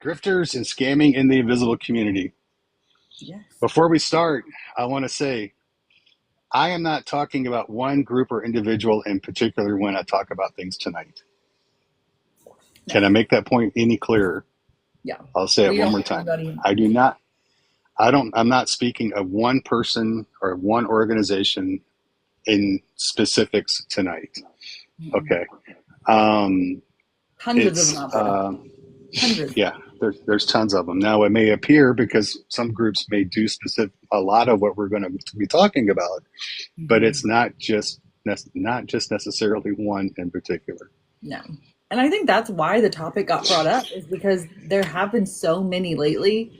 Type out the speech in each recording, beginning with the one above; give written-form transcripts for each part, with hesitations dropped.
Grifters and scamming in the invisible community. Yes. Before we start, I want to say I am not talking about one group or individual in particular when I talk about things tonight. No. Can I make that point any clearer? Yeah. I'll say it We one don't more want time. anybody. I do not, I'm not speaking of one person or one organization in specifics tonight. Mm-mm. Okay. Um, Hundreds of them it's, out there. Hundreds. Yeah, there's tons of them. Now, it may appear because some groups may do a lot of what we're going to be talking about, but Hmm. it's not just necessarily one in particular. No. And I think that's why the topic got brought up is because there have been so many lately.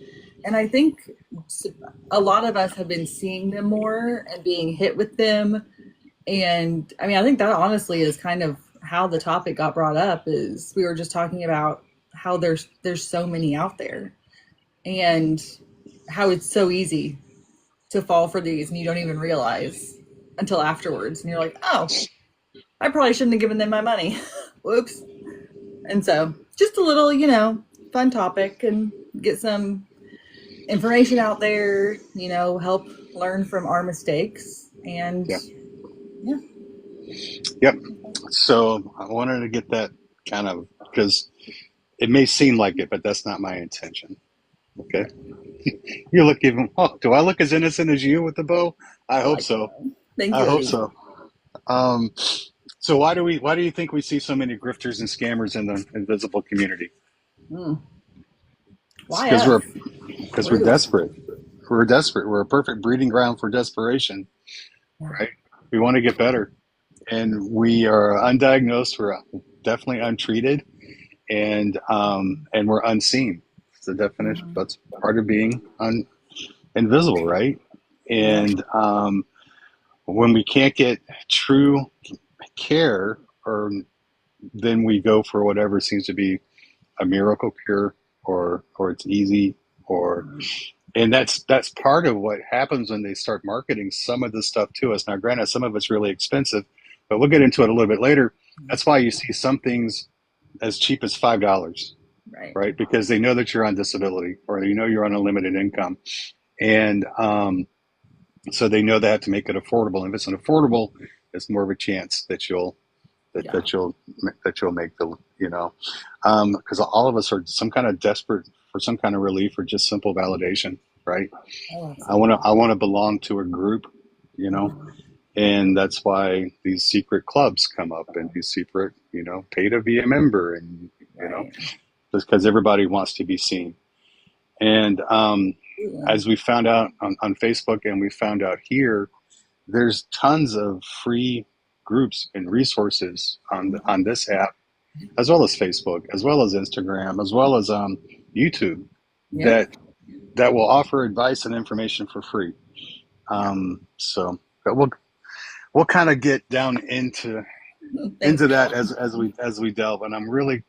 And I think a lot of us have been seeing them more and being hit with them. And I mean, I think that honestly is kind of how the topic got brought up is we were just talking about how there's so many out there and how it's so easy to fall for these and you don't even realize until afterwards and you're like, "Oh, I probably shouldn't have given them my money." Whoops. And so, just a little, fun topic and get some information out there, help learn from our mistakes and Yeah. yeah. Yep. So I wanted to get that kind of because it may seem like it, but that's not my intention. Okay. You look even. Oh, do I look as innocent as you with the bow? I I hope like so. that. Thank I you, hope Eddie. so. Um, so why do you think we see so many grifters and scammers in the invisible community? Mm. It's Why us? because we're Clue. desperate. We're desperate. We're a perfect breeding ground for desperation, Yeah. right? We want to get better, and we are undiagnosed. We're definitely untreated, and we're unseen. It's the definition. Mhm. That's part of being invisible, right? Yep. And when we can't get true care, or then we go for whatever seems to be a miracle cure, or it's easy, or and that's part of what happens when they start marketing some of this stuff to us. Now, granted, some of it's really expensive, but we'll get into it a little bit later. That's why you see some things as cheap as $5, Right. right? Because they know that you're on disability, or you know you're on a limited income, and so they know that to make it affordable. And if it's an affordable, it's more of a chance that that, Yeah. that you'll that you'll make the because all of us are some kind of desperate for some kind of relief or just simple validation, right? Oh, I absolutely. want to belong to a group, you know, Mhm. and that's why these secret clubs come up and these secret, pay to be a member, and Right. just because everybody wants to be seen. And Absolutely. as we found out on Facebook, and we found out here, there's tons of free groups and resources on Mhm. this app, as well as Facebook, as well as Instagram, as well as YouTube, Yep. that will offer advice and information for free. Yeah. But we'll kind of get down Thanks, that girl. as we delve. And I'm really,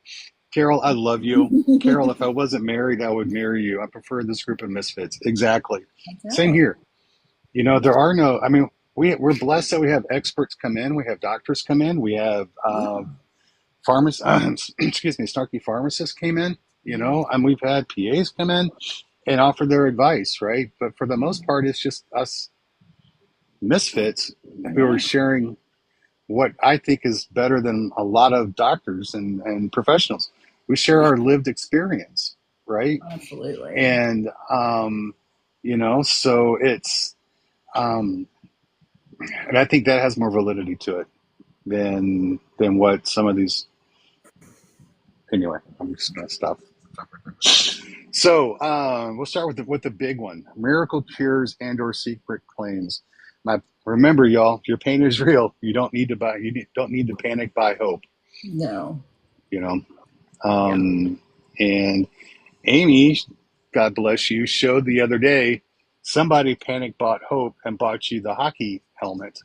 Carol, I love you. Carol, if I wasn't married, I would marry you. I prefer this group of misfits. Exactly. That's Same right. here. There Yeah. are no. I mean, we're blessed that we have experts come in. We have doctors come in. We have Yeah. pharmacists. Excuse me, snarky pharmacists came in. Yep. And we've had PAs come in and offer their advice, right? But for the most Mhm. part, it's just us misfits who are Yeah. sharing what I think is better than a lot of doctors and professionals. We share For our sure. lived experience, right? Absolutely. And so it's um, and I think that has more validity to it than what some of these. Anyway, I'm just gonna stop. So we'll start with the big one: miracle cures and/or secret claims. Remember, y'all, your pain is real. You don't need to buy. Don't need to panic. Buy hope. No. You know. Yeah. Um, and Amy, God bless you, showed the other day somebody panic bought hope and bought you the hockey helmet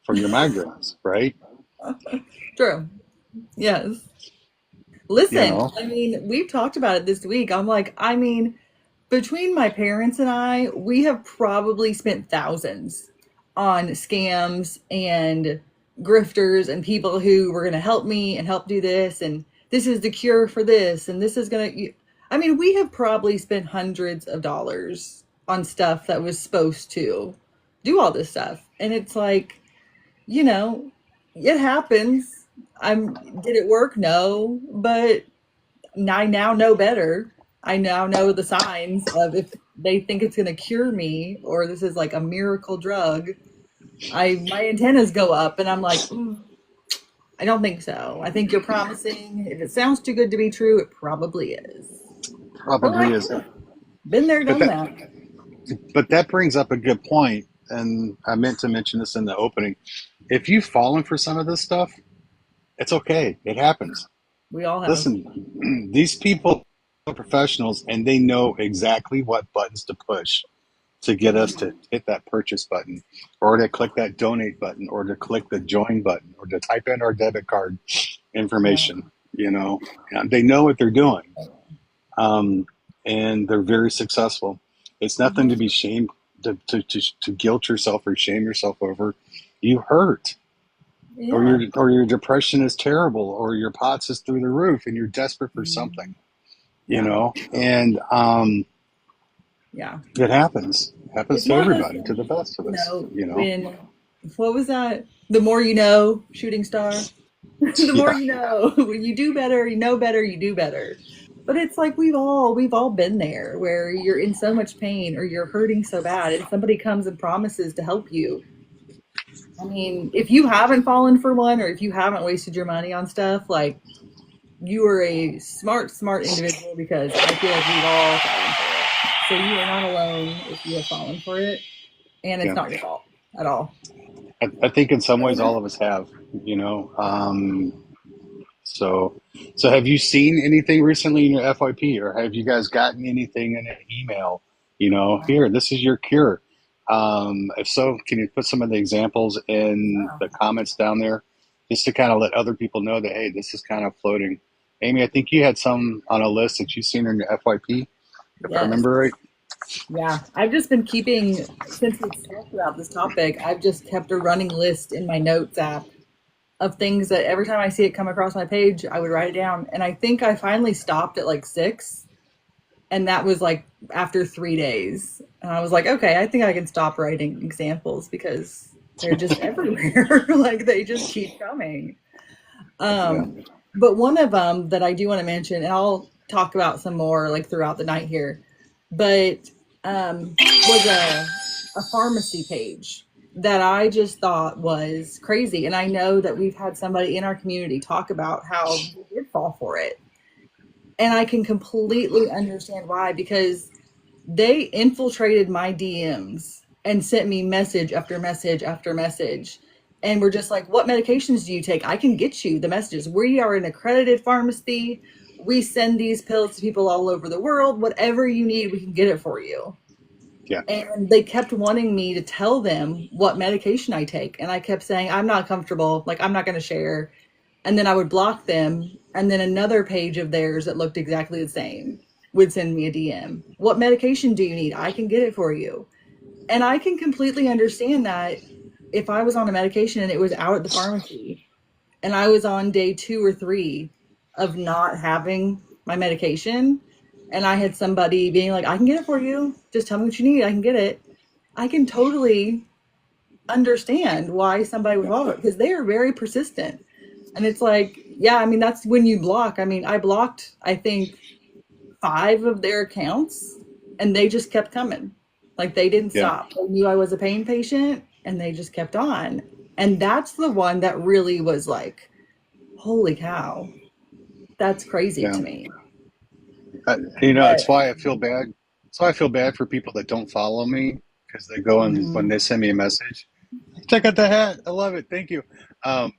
for your migraines, right? True. Yes. You Listen, know, I mean, we've talked about it this week. I'm like, I mean, between my parents and I, we have probably spent thousands on scams and grifters and people who were going to help me and help do this and this is the cure for this and this is going to I mean, we have probably spent hundreds of dollars on stuff that was supposed to do all this stuff. And it's like, you know, it happens. Did it work? No, but I now know better. I now know the signs of if they think it's going to cure me or this is like a miracle drug. My antennas go up and I'm like, I don't think so. I think you're promising. If it sounds too good to be true, it probably is. But Probably like, is. been there, But done that that. but that brings up a good point, and I meant to mention this in the opening. If you've fallen for some of this stuff, it's okay. It happens. We all have. Listen, these people are professionals, and they know exactly what buttons to push to get us to hit that purchase button, or to click that donate button, or to click the join button, or to type in our debit card Yeah. information. And they know what they're doing, um, and they're very successful. It's nothing to Mhm. be shamed to guilt yourself or shame yourself over. You hurt, Yeah. or your depression is terrible, or your POTS is through the roof, and you're desperate for something. Mhm. Yeah. And Yeah. it happens. It happens It's to one of those everybody, to things, the best of us. when, what was that? The more you know, shooting star. The more Yeah, you know. When you do better, you do better. But it's like we've all been there where you're in so much pain or you're hurting so bad and somebody comes and promises to help you. I mean, if you haven't fallen for one or if you haven't wasted your money on stuff, like you are a smart, smart individual because I feel like we've all fallen for it. So you are not alone if you have fallen for it, and it's yeah. not your fault at all. I think in some ways all of us have. You know. So, so have you seen anything recently in your FYP, or have you guys gotten anything in an email? Here, this is your cure. If so, can you put some of the examples in the comments down there, just to kind of let other people know that hey, this is kind of floating. Amy, I think you had some on a list that you've seen in your FYP, if I Yes. remember right. Yeah. I've just been keeping, since we've talked about this topic, I've just kept a running list in my notes app of things that every time I see it come across my page, I would write it down. And I think I finally stopped at like six. And that was like after 3 days. And I was like, okay, I think I can stop writing examples because they're just everywhere. Like they just keep coming. Yeah, Um, but one of them that I do want to mention, and I'll talk about some more like throughout the night here, but was a pharmacy page that I just thought was crazy. And I know that we've had somebody in our community talk about how they did fall for it. And I can completely understand why, because they infiltrated my DMs and sent me message after message after message. And we're just like, what medications do you take? I can get you the messages. We are an accredited pharmacy. We send these pills to people all over the world. Whatever you need, we can get it for you. yeah, And they kept wanting me to tell them what medication I take. And I kept saying, I'm not comfortable. Like, I'm not going to share. And then I would block them. And then another page of theirs that looked exactly the same would send me a DM. What medication do you need? I can get it for you. And I can completely understand that if I was on a medication and it was out at the pharmacy and I was on day 2 or 3 of not having my medication and I had somebody being like, I can get it for you. Just tell me what you need. I can get it. I can totally understand why somebody would follow it because they are very persistent. And it's like, yeah, I mean, that's when you block. I mean, I blocked, I think, 5 of their accounts and they just kept coming. Like they didn't yeah, stop. They knew I was a pain patient and they just kept on. And that's the one that really was like, holy cow, that's crazy yeah. to me. It's But why I feel bad. It's why I feel bad for people that don't follow me, because they go and when mhm, they send me a message, check out the hat. I love it. Thank you. Um,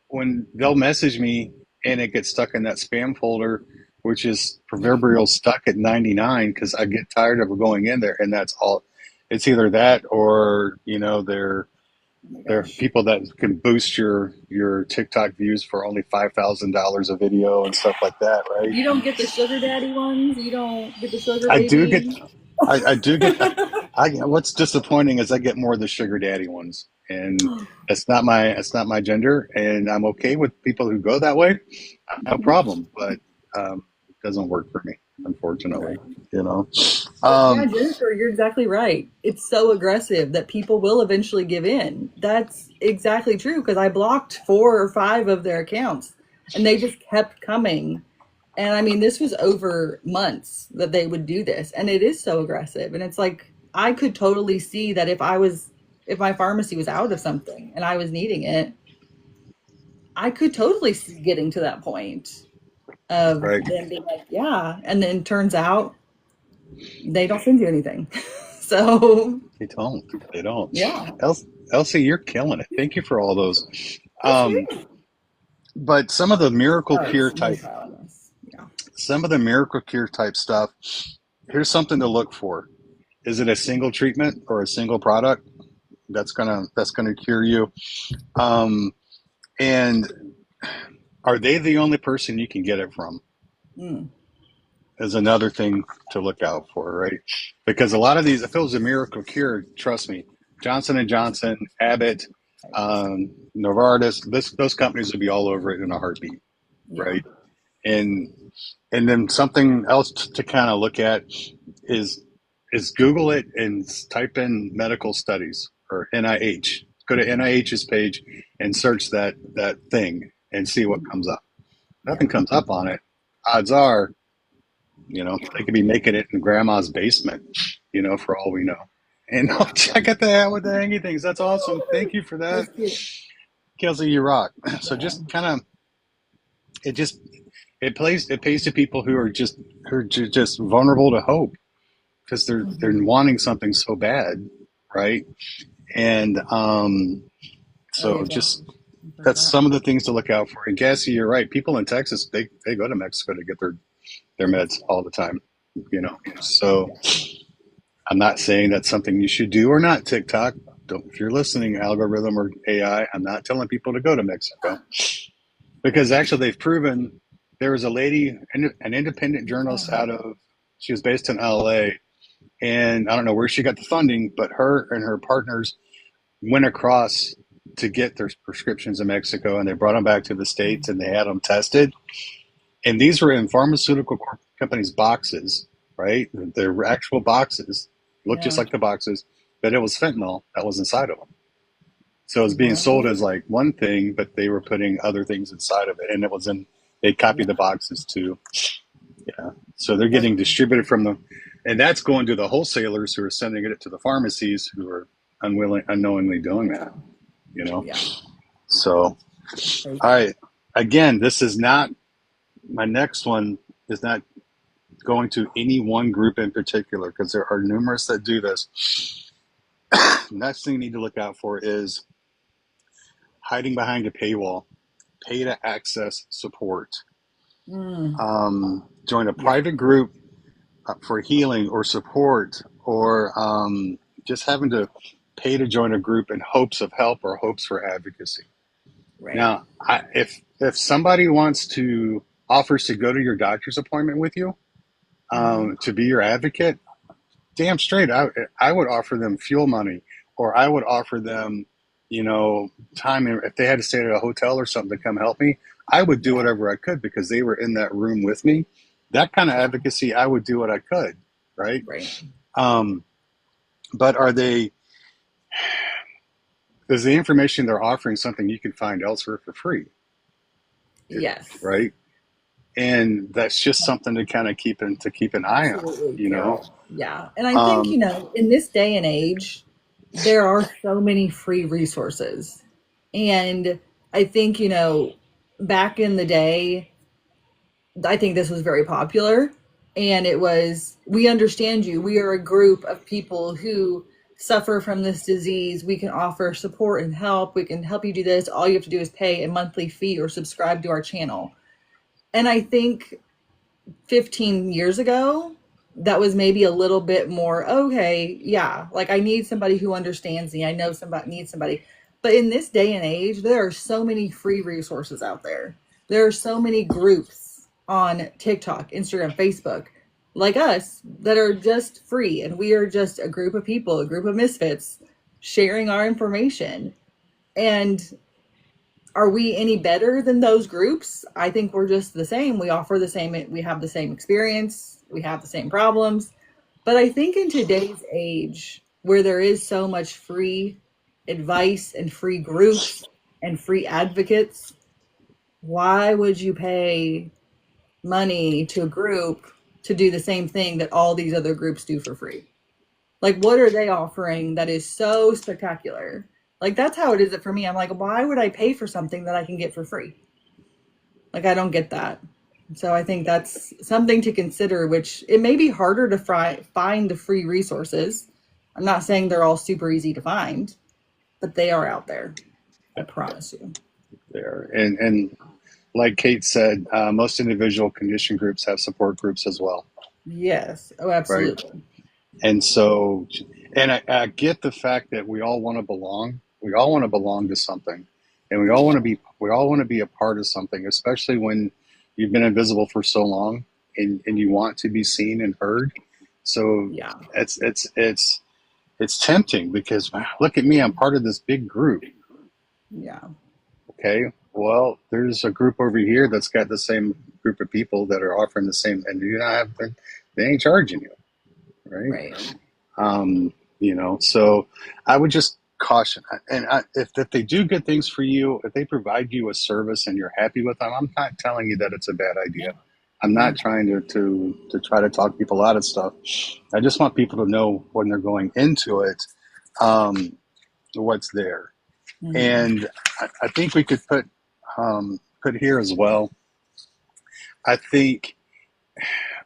when they'll message me and it gets stuck in that spam folder, which is proverbial stuck at 99, because I get tired of going in there, and that's all. It's either that or oh my there are gosh. people that can boost your TikTok views for only $5,000 a video and stuff like that, right? You don't get the sugar daddy ones. You don't get the sugar I do get baby. I do get. What's disappointing is I get more of the sugar daddy ones, and it's not my gender, and I'm okay with people who go that way. No problem, but um, doesn't work for me, unfortunately. Right. You know. But yeah, Um, Jennifer, you're exactly right. It's so aggressive that people will eventually give in. That's exactly true because I blocked 4 or 5 of their accounts and they just kept coming. And I mean, this was over months that they would do this. And it is so aggressive. And it's like, I could totally see that if my pharmacy was out of something and I was needing it, I could totally see getting to that point of right. them being like, yeah. And then turns out they don't send you anything. So They don't. They don't. yeah, Elsie, you're killing it. Thank you for all those. oh Um, sweet. but some of the miracle Oh, cure it's no type, trial on this. Yeah. some of the miracle cure type stuff. Here's something to look for. Is it a single treatment or a single product that's gonna cure you? Um, and are they the only person you can get it from? Mm, Is another thing to look out for, right? Because a lot of these, if it was a miracle cure, trust me, Johnson and Johnson, Abbott, right. Novartis, those companies would be all over it in a heartbeat, Yeah. right? And and then something else to kind of look at is is Google it and type in medical studies or NIH. Go to NIH's page and search that thing and see what comes up. Yeah. Nothing comes up on it. Odds are, they could be making it in grandma's basement, for all we know. And I'll check out the hat with the hangy things. That's awesome. Thank you for that. That's cute. Kelsey, you rock. So Yeah. just kind of, it just, it pays to people who are just vulnerable to hope because they're Hmm. wanting something so bad, right? And Oh yeah, so just definitely. I've heard that's that. some of the things to look out for. And Cassie, you're right. People in Texas, they go to Mexico to get their meds all the time, So Yeah. I'm not saying that's something you should do or not. TikTok, don't, if you're listening, algorithm or AI, I'm not telling people to go to Mexico because actually they've proven there was a lady, an independent journalist Uh-huh. she was based in LA, and I don't know where she got the funding, but her and her partners went across to get their prescriptions in Mexico, and they brought them back to the States, and they had them tested. And these were in pharmaceutical companies' boxes, right? They're actual boxes, looked just Yeah. like the boxes, but it was fentanyl that was inside of them. So it was being sold What? as like one thing, but they were putting other things inside of it, and they copied the Yeah. boxes too. Yeah. So they're That's getting distributed from them, and that's going to the wholesalers who are sending it to the pharmacies who are unknowingly doing that. You know. yeah. So, That's all crazy. right. Again, this is not my next one is not going to any one group in particular because there are numerous that do this. Next thing you need to look out for is hiding behind a paywall, pay to access support. Mm, Join a yeah. private group for healing or support, or just having to pay to join a group in hopes of help or hopes for advocacy. Right. Now, if somebody wants to offers to go to your doctor's appointment with you Hmm. to be your advocate, damn straight, I would offer them fuel money, or I would offer them, time if they had to stay at a hotel or something to come help me. I would do Yeah. whatever I could because they were in that room with me. That kind of Yeah. advocacy, I would do what I could, right? Right. Um, but are they? Is the information they're offering something you can find elsewhere for free, Yes. right? And that's just something to kind of keep an eye on, Absolutely, you know. Carol. Yeah. And I think, Um, in this day and age, there are so many free resources. And I think, back in the day, I think this was very popular. And it was, we understand you. We are a group of people who suffer from this disease. We can offer support and help. We can help you do this. All you have to do is pay a monthly fee or subscribe to our channel. And I think 15 years ago, that was maybe a little bit more okay. Yeah, like I need somebody who understands me. I know somebody needs somebody. But in this day and age, there are so many free resources out there. There are so many groups on TikTok, Instagram, Facebook, like us, that are just free. And we are just a group of people, a group of misfits sharing our information. And Are we any better than those groups? I think we're just the same. We offer the same, we have the same experience, we have the same problems. But I think in today's age, where there is so much free advice and free groups and free advocates, why would you pay money to a group to do the same thing that all these other groups do for free? Like, what are they offering that is so spectacular? Like, that's how it is for me. I'm like, why would I pay for something that I can get for free? Like, I don't get that. So I think that's something to consider, which it may be harder to find the free resources. I'm not saying they're all super easy to find, but they are out there. I promise you. there. And like Kate said, most individual condition groups have support groups as well, Yes. Oh, right? absolutely. And so, and I get the fact that we all want to belong. We all want to belong to something, and we all want to be a part of something, especially when you've been invisible for so long, and you want to be seen and heard. So Yeah. it's tempting because wow, look at me, I'm part of this big group. Yeah. Okay, well, there's a group over here that's got the same group of people that are offering the same, and you don't have, they ain't charging you, right? Right. So I would just caution, and if they do good things for you, if they provide you a service and you're happy with them, I'm not telling you that it's a bad Yeah. idea. I'm Yeah. not trying to try to talk people out of stuff. I just want people to know when they're going into it, um, what's there. Hmm. And I think we could put here as well. I think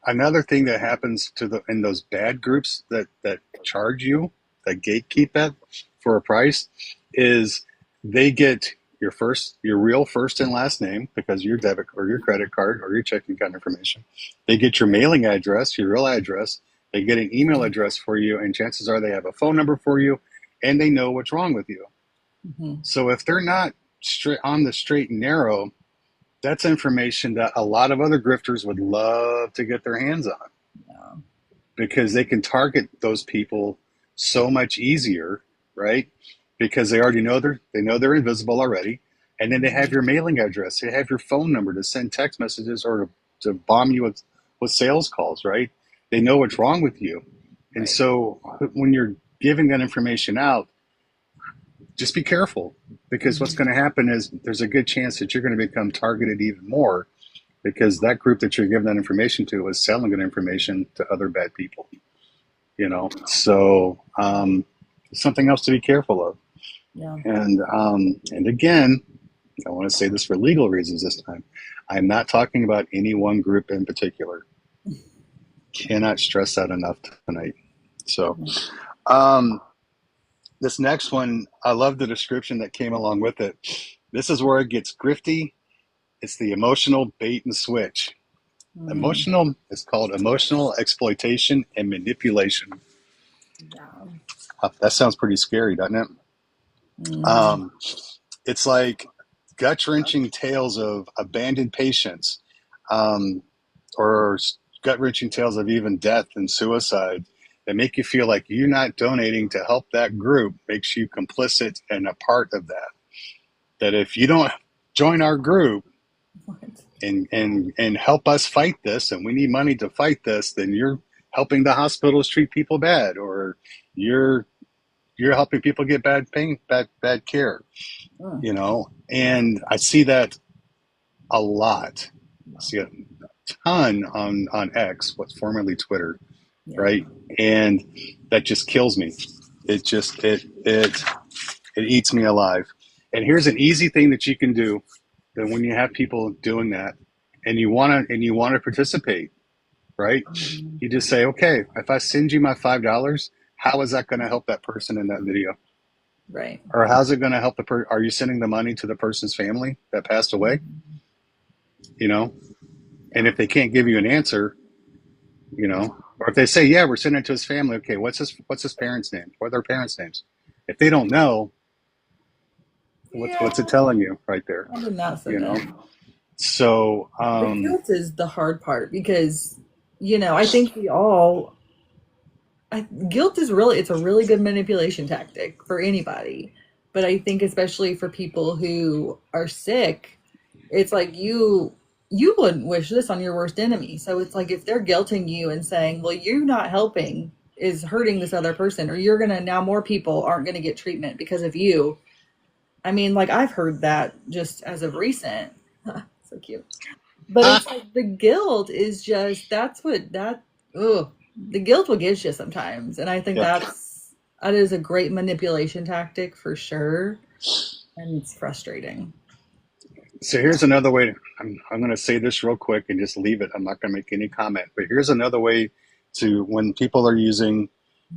another thing that happens to the in those bad groups that charge you, that gatekeep it for a price, is they get your real first and last name because your debit or your credit card or your checking account information. They get your Right. mailing address, your real address. They get an email address for you, and chances are they have a phone number for you, and they know what's wrong with you. Hmm. So if they're not straight on the straight and narrow, that's information that a lot of other grifters would love to get their hands on Yeah. because they can target those people so much easier, right? Because they know they're invisible already, and then they have Hmm. your mailing address, they have your phone number to send text messages or to bomb you with sales calls, right? They know what's wrong with you, and Right. so when you're giving that information out, just be careful because what's Hmm. going to happen is there's a good chance that you're going to become targeted even more because that group that you're giving that information to is selling that information to other bad people. So something else to be careful of. Yeah. And again, I want to say this for legal reasons this time. I'm not talking about any one group in particular. Cannot stress that enough tonight. So um, this next one, I love the description that came along with it. This is where it gets grifty. It's the emotional bait and switch. Hmm. Emotional is called emotional exploitation and manipulation. Yeah. That sounds pretty scary, doesn't it? Hmm. Um, it's like gut wrenching tales of abandoned patients, um, or gut wrenching tales of even death and suicide that make you feel like you not donating to help that group makes you complicit and a part of that. That if you don't join our group What? and help us fight this, and we need money to fight this, then you're helping the hospitals treat people bad, or you're you're helping people get bad pain, bad care. Mm. And I see that a lot. I Yeah. see a ton on X, what's formerly Twitter, Yeah. right? And that just kills me. It eats me alive. And here's an easy thing that you can do that when you have people doing that and you want to participate, right? Hmm. You just say, okay, if I send you my $5, how is that going to help that person in that video? Right. Or how's it going to help are you sending the money to the person's family that passed away? Hmm. You know, and Yeah. if they can't give you an answer, or if they say, yeah, we're sending it to his family. Okay, what's his parents' name? What are their parents' names? If they don't know, what's it Yeah. telling you right there? I did not You send know. that. So The guilt is the hard part because, I think we all, guilt is really, it's a really good manipulation tactic for anybody. But I think especially for people who are sick, it's like you wouldn't wish this on your worst enemy. So it's like if they're guilting you and saying, "Well, you're not helping is hurting this other person or you're going to now more people aren't going to get treatment because of you." I mean, like I've heard that just as of recent. So cute. But Ah, it's like the guilt is just that's what that ugh, the guilt will get you sometimes. And I think yeah. that is a great manipulation tactic for sure. And it's frustrating. So here's another way. I'm going to say this real quick and just leave it. I'm not going to make any comment. But here's another way to when people are using,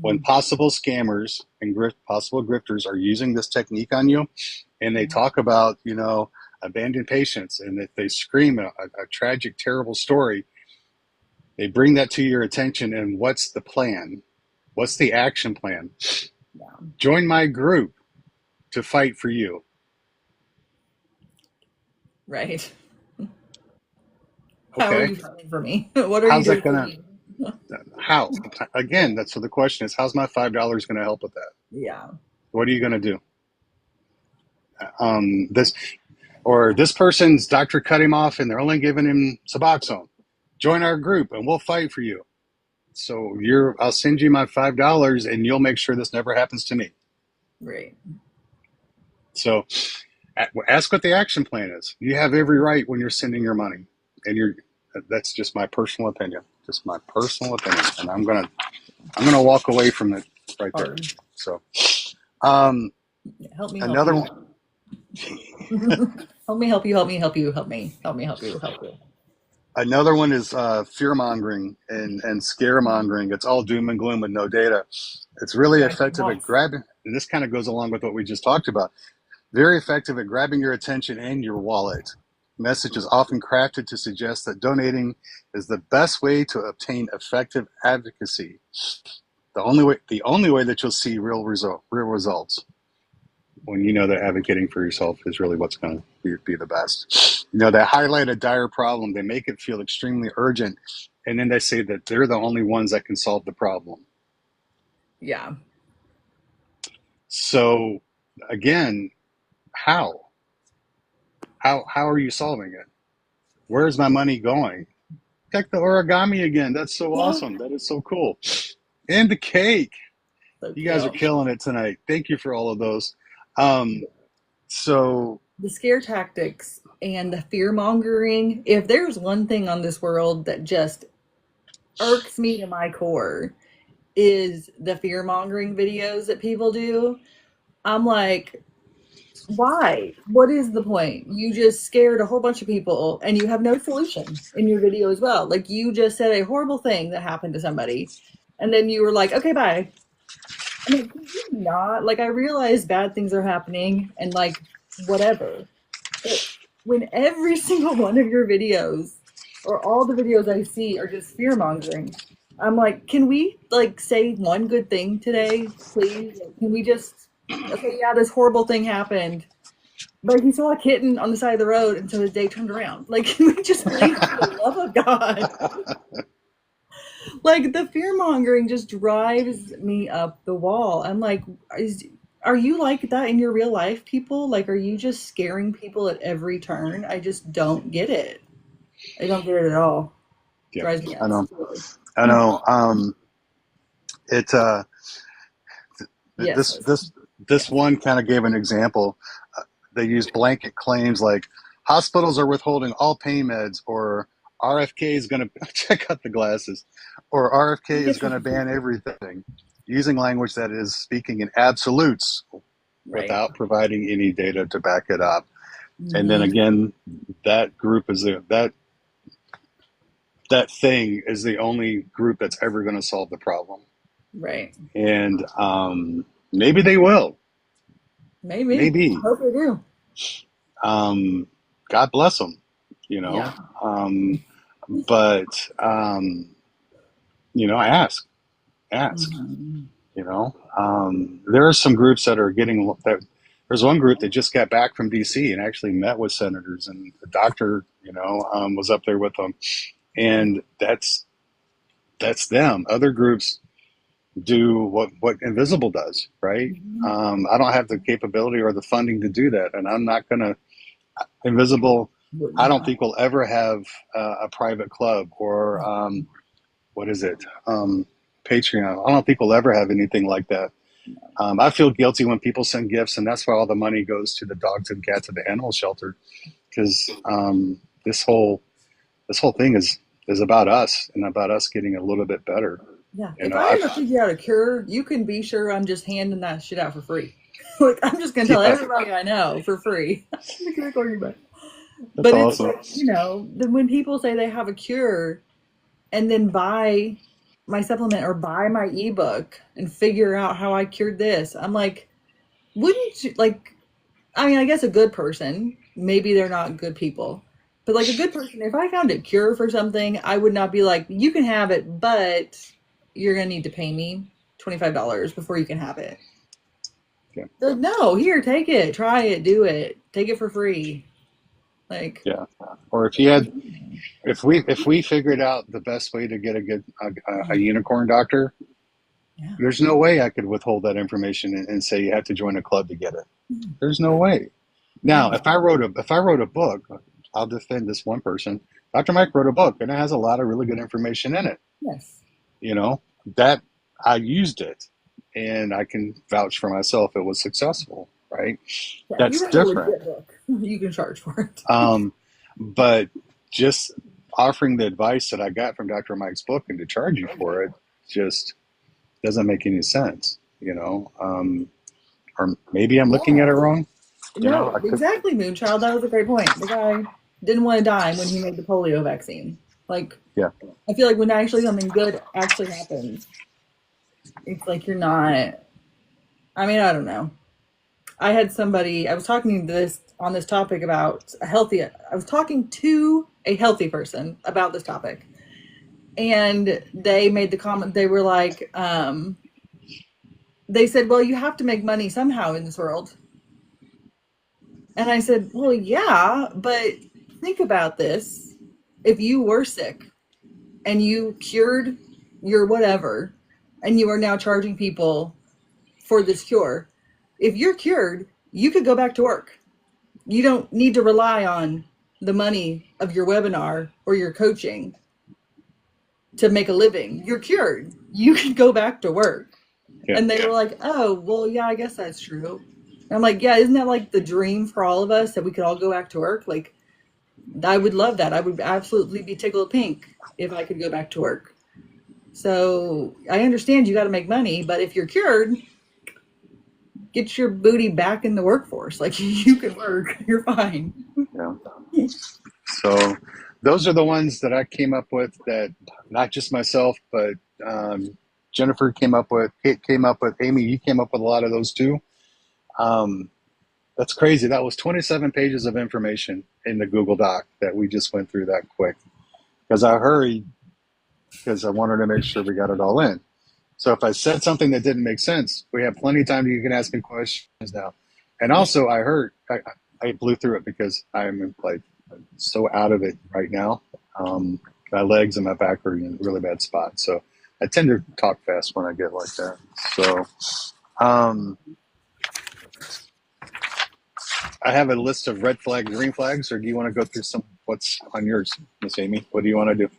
when possible scammers and possible grifters are using this technique on you, and they talk about abandoned patients, and if they scream a tragic, terrible story, they bring that to your attention. And what's the plan? What's the action plan? Yeah. Join my group to fight for you. Right. How are Okay, you fighting for me? What are you how's that doing for gonna? me? How? Again, that's so the question is, how's my $5 going to help with that? Yeah. What are you going to do? This or this person's doctor cut him off, and they're only giving him Suboxone. Join our group, and we'll fight for you. So I'll send you my $5, and you'll make sure this never happens to me. Right. So ask what the action plan is. You have every right when you're sending your money, and that's just my personal opinion. Just my personal opinion, and I'm gonna walk away from it right there. Hard. So um, Help me help another you. one, Help me help you, help me help you, help me. Help me help you, help you. another one is fear mongering and scaremongering. It's all doom and gloom with no data. It's really Drives me effective at nuts. grabbing, and this kind of goes along with what we just talked about. Very effective at grabbing your attention and your wallet. Message is often crafted to suggest that donating is the best way to obtain effective advocacy. The only way that you'll see real results when you know that advocating for yourself is really what's going to be the best. They highlight a dire problem, they make it feel extremely urgent, and then they say that they're the only ones that can solve the problem. Yeah. So, again, how? How are you solving it? Where's my money going? Check the origami again. That's so So awesome. That is so cool. And the cake. You guys are cute. killing it tonight. Thank you for all of those. Um, so, The scare tactics and the fear mongering. If there's one thing on this world that just irks me to my core, is the fear mongering videos that people do. I'm like, why? What is the point? You just scared a whole bunch of people and you have no solution in your video as well. Like you just said a horrible thing that happened to somebody and then you were like, okay, bye. I'm like, can you not? Like I realize bad things are happening and like whatever. But when every single one of your videos or all the videos I see are just fear mongering, I'm like, can we like say one good thing today, please? Like, can we just, okay, yeah, this horrible thing happened, but he saw a kitten on the side of the road, and so his day turned around. Like, can we just please, for the love of God? Like, the fear mongering just drives me up the wall. I'm like, are you like that in your real life, people? Like, are you just scaring people at every turn? I just don't get it. I don't get it at all. yeah, Drives me I nuts. know. I know. It Yes, this Liz. this this Yes. one kind of gave an example. They use blanket claims like hospitals are withholding all pain meds, or RFK is going to check out the glasses, or RFK is going to ban everything, using language that is speaking in absolutes Right. without providing any data to back it up. And then Hmm. again, that group is that thing is the only group that's ever going to solve the problem. Right. And maybe they will. Maybe. Maybe. I hope they do. Um, God bless them. You Yeah. know. But ask, ask. Hmm. There are some groups that are getting that. There's one group that just got back from D.C. and actually met with senators, and the doctor, was up there with them, and that's them. Other groups, do what invisible does, right? Mhm. I don't have the capability or the funding to do that, and I'm not going to. Invisible, Wouldn't I don't have. think we'll ever have a private club or what is it, Patreon. I don't think we'll ever have anything like that. I feel guilty when people send gifts, and that's why all the money goes to the dogs and cats at the animal shelter. Because this whole thing is about us and about us getting a little bit better. Yeah. You If know, I I ever figure out a cure, you can be sure I'm just handing that shit out for free. Like I'm just gonna tell yeah, everybody I know for free. Look at recording back. that's But it's awesome. like, then when people say they have a cure and then buy my supplement or buy my ebook and figure out how I cured this, I'm like, wouldn't you like I mean, I guess a good person, maybe they're not good people, but like a good person, if I found a cure for something, I would not be like, you can have it, but you're going to need to pay me $25 before you can have it. Yeah, Like, no, here, take it, try it, do it, take it for free. Like, yeah. Or if you had, if we figured out the best way to get a unicorn doctor, yeah. there's no way I could withhold that information and say you have to join a club to get it. There's no way. Now, No. if I wrote a book, I'll defend this one person. Dr. Mike wrote a book, and it has a lot of really good information in it. Yes. You know that I used it, and I can vouch for myself. It was successful, right? Yeah, if you That's have a different. legit book, you can charge for it. Um, but just offering the advice that I got from Dr. Mike's book and to charge you for it just doesn't make any sense. Or maybe I'm looking at it Yeah. wrong. No, I could. exactly, Moonchild. That was a great point. The guy didn't want to die when he made the polio vaccine. Like, Yeah. I feel like when actually something good actually happens, it's like you're not. I mean, I don't know. I had somebody. I was talking to this on this topic about a healthy. I was talking to a healthy person about this topic, and they made the comment. They were like, they said, "Well, you have to make money somehow in this world." And I said, "Well, yeah, but think about this. If you were sick and you cured your whatever, and you are now charging people for this cure, if you're cured, you could go back to work. You don't need to rely on the money of your webinar or your coaching to make a living. You're cured. You can go back to work." Yeah. And they were like, "Oh, well, yeah, I guess that's true." And I'm like, "Yeah, isn't that like the dream for all of us that we could all go back to work? Like, I would love that. I would absolutely be tickled pink if I could go back to work." So I understand you got to make money, but if you're cured, get your booty back in the workforce. Like you can work, you're fine. Yeah. So those are the ones that I came up with. That not just myself, but Jennifer came up with. Kate came up with. Amy, you came up with a lot of those too. Um, that's crazy. That was 27 pages of information in the Google Doc that we just went through that quick because I hurried because I wanted to make sure we got it all in. So if I said something that didn't make sense, we have plenty of time. You can ask me questions now. And Yeah. also, I blew through it because I'm like so out of it right now. My legs and my back are in a really bad spot. So I tend to talk fast when I get like that. So um, I have a list of red flags, green flags, or do you want to go through some what's on yours, Miss Amy? What do you want to do?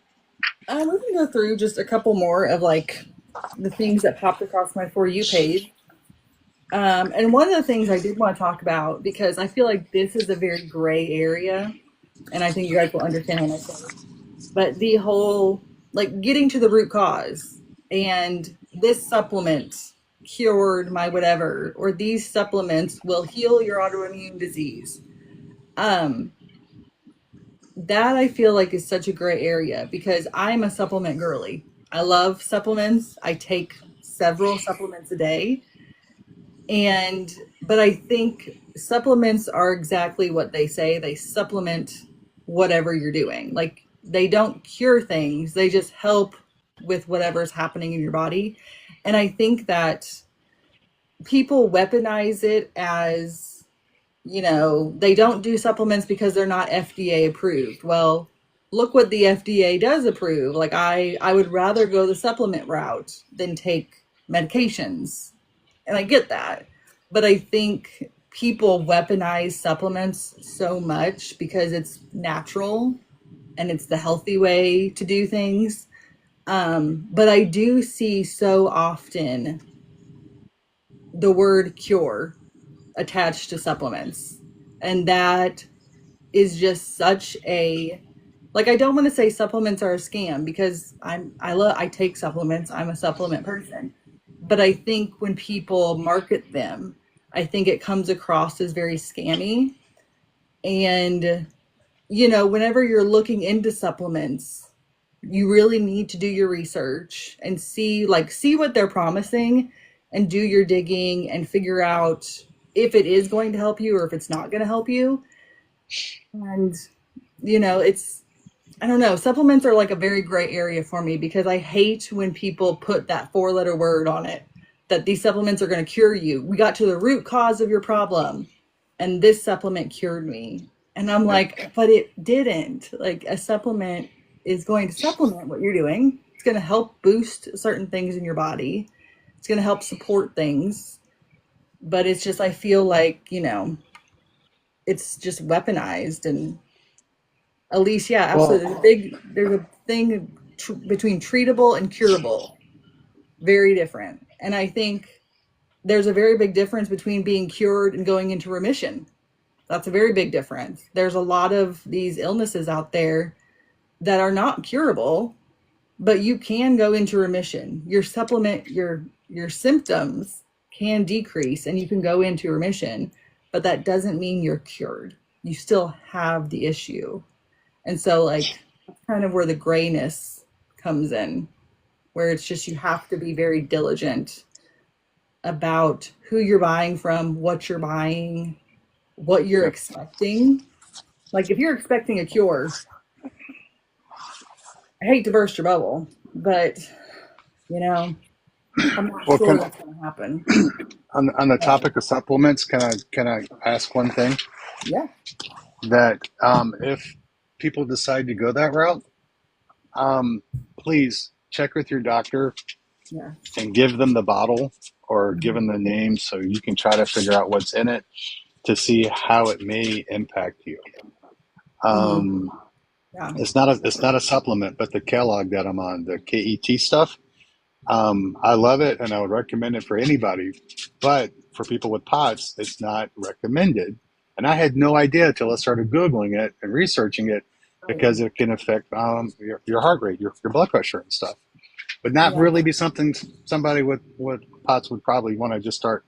We can go through just a couple more of like the things that popped across my For You page. And one of the things I did want to talk about, because I feel like this is a very gray area, and I think you guys will understand when I say it, but the whole like getting to the root cause and this supplement cured my whatever, or these supplements will heal your autoimmune disease. Um, that I feel like is such a gray area because I'm a supplement girly. I love supplements. I take several supplements a day. And, but I think supplements are exactly what they say. They supplement whatever you're doing. Like they don't cure things, they just help with whatever's happening in your body. And I think that people weaponize it as, they don't do supplements because they're not FDA approved. Well, look what the FDA does approve. Like I would rather go the supplement route than take medications. And I get that. But I think people weaponize supplements so much because it's natural and it's the healthy way to do things. But I do see so often the word cure attached to supplements. And that is just such a, like, I don't want to say supplements are a scam because I take supplements. I'm a supplement person. But I think when people market them, I think it comes across as very scammy. And whenever you're looking into supplements, you really need to do your research and see what they're promising and do your digging and figure out if it is going to help you or if it's not going to help you. And it's, I don't know, supplements are like a very gray area for me because I hate when people put that four-letter word on it that these supplements are going to cure you. We got to the root cause of your problem and this supplement cured me. And I'm Yep. like, but it didn't. Like, a supplement is going to supplement what you're doing. It's going to help boost certain things in your body. It's going to help support things. But it's just, I feel like, it's just weaponized. And Elise, yeah, Well, absolutely. There's a thing between treatable and curable. Very different. And I think there's a very big difference between being cured and going into remission. That's a very big difference. There's a lot of these illnesses out there that are not curable, but you can go into remission. Your symptoms can decrease and you can go into remission, but that doesn't mean you're cured. You still have the issue. And so, like, that's kind of where the grayness comes in, where it's just you have to be very diligent about who you're buying from, what you're buying, what you're yep. expecting. Like, if you're expecting a cure, I hate to burst your bubble, but you know, I'm not Well, sure that's going to happen. on the So, topic of supplements, can I ask one thing? yeah, That if people decide to go that route, um, please check with your doctor yeah, and give them the bottle or give mhm, them the name so you can try to figure out what's in it to see how it may impact you. mhm, Um, yeah, it's not a supplement, but the Kellogg that I'm on, the KET stuff, I love it and I would recommend it for anybody. But for people with POTS, it's not recommended. And I had no idea until I started Googling it and researching it right, because it can affect your heart rate, your blood pressure, and stuff. But not yeah, really be something somebody with POTS would probably want to just start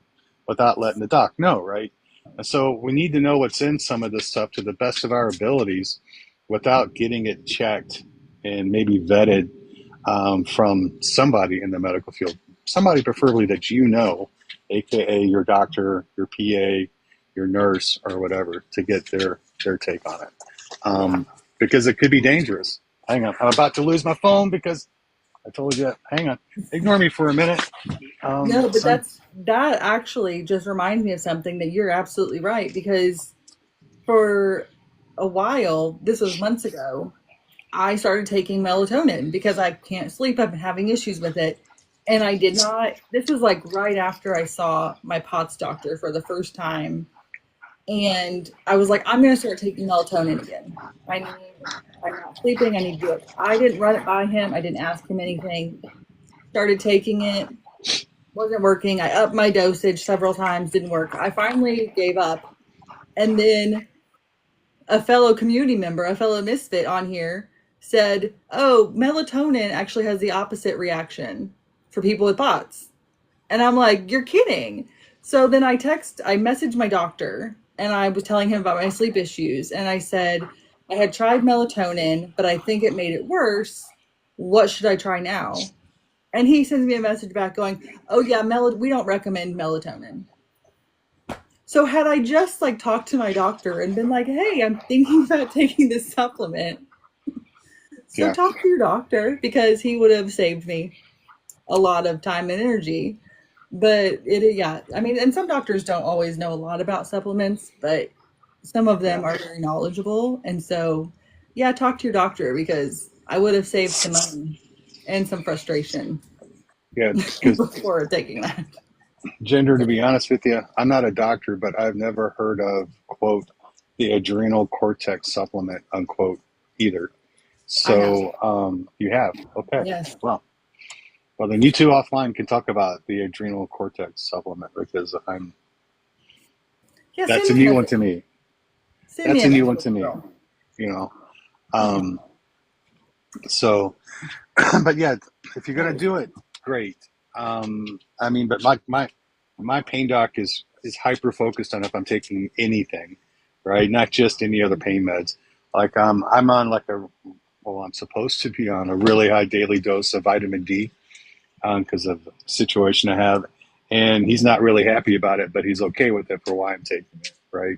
without letting the doc know, right? And so we need to know what's in some of this stuff to the best of our abilities without getting it checked and maybe vetted from somebody in the medical field, somebody preferably that you know, aka your doctor, your PA, your nurse, or whatever, to get their take on it, yeah. because it could be dangerous. Hang on, I'm about to lose my phone because I told you. Hang on, ignore me for a minute. No, but Son, that actually just reminds me of something that you're absolutely right because for a while, this was months ago, I started taking melatonin because I can't sleep. I've been having issues with it. And I did not, this was like right after I saw my POTS doctor for the first time. And I was like, I'm going to start taking melatonin again. I'm not sleeping. I need to do it. I didn't run it by him. I didn't ask him anything. Started taking it, wasn't working. I upped my dosage several times, didn't work. I finally gave up. And then a fellow community member, a fellow misfit on here said, "Oh, melatonin actually has the opposite reaction for people with POTS." And I'm like, "You're kidding." So then I messaged my doctor and I was telling him about my sleep issues. And I said, I had tried melatonin, but I think it made it worse. What should I try now? And he sends me a message back going, "Oh, yeah, we don't recommend melatonin." So had I just like talked to my doctor and been like, "Hey, I'm thinking about taking this supplement." So yeah, talk to your doctor because he would have saved me a lot of time and energy. But yeah, I mean, and some doctors don't always know a lot about supplements, but some of yeah. them are very knowledgeable. And so, yeah, talk to your doctor because I would have saved some money and some frustration. Yeah, because before taking that. gender, to be honest with you, I'm not a doctor, but I've never heard of, quote, the adrenal cortex supplement, unquote, either. I have. So you have. Okay. Yes. Well, then you two offline can talk about the adrenal cortex supplement because Yeah, that's send a me a new one message. to me. Send me That's a a new one message, to me, girl. you know. Yeah. Um, so, but yeah, if you're gonna Oh, do it, great. I mean, but my pain doc is hyper focused on if I'm taking anything, right? Not just any other pain meds. Like I'm on like I'm supposed to be on a really high daily dose of vitamin D because of the situation I have. And he's not really happy about it, but he's okay with it for why I'm taking it, right?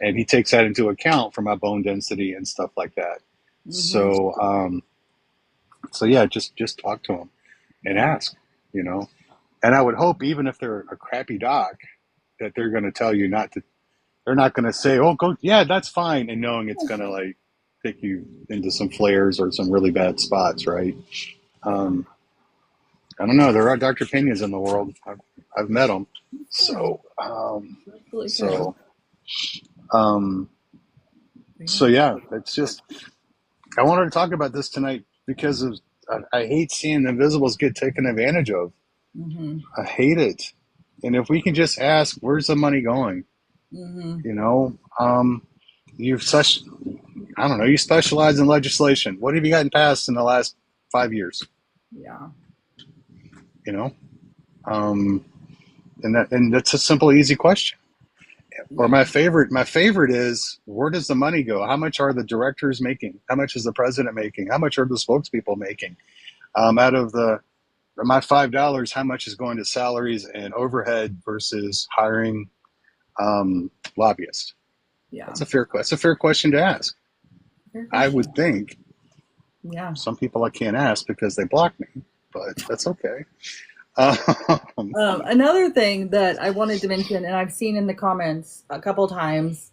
And he takes that into account for my bone density and stuff like that. mm-hmm. So yeah, just talk to him and Yeah. ask, you know. And I would hope, even if they're a crappy doc, that they're going to tell you not to. They're not going to say, "Oh, go, yeah, that's fine," and knowing it's going to like take you into some flares or some really bad spots, right? Um, I don't know. There are Dr. Penas in the world. I've met them. True. So, That's really true. so, um, Yeah. so yeah, it's just, I wanted to talk about this tonight because I hate seeing the invisibles get taken advantage of. Mm-hmm. I hate it. And if we can just ask, where's the money going? Mm-hmm. You know, you've such, I don't know, you specialize in legislation. What have you gotten passed in the last 5 years? Yeah. You know, um, and that's a simple, easy question. Or Yeah. my favorite is, where does the money go? How much are the directors making? How much is the president making? How much are the spokespeople making? Out of my $5, how much is going to salaries and overhead versus hiring lobbyists? Yeah. That's a fair question to ask. Fair I would question. think. Yeah. Some people I can't ask because they block me, but that's okay. Um, Another thing that I wanted to mention, and I've seen in the comments a couple times,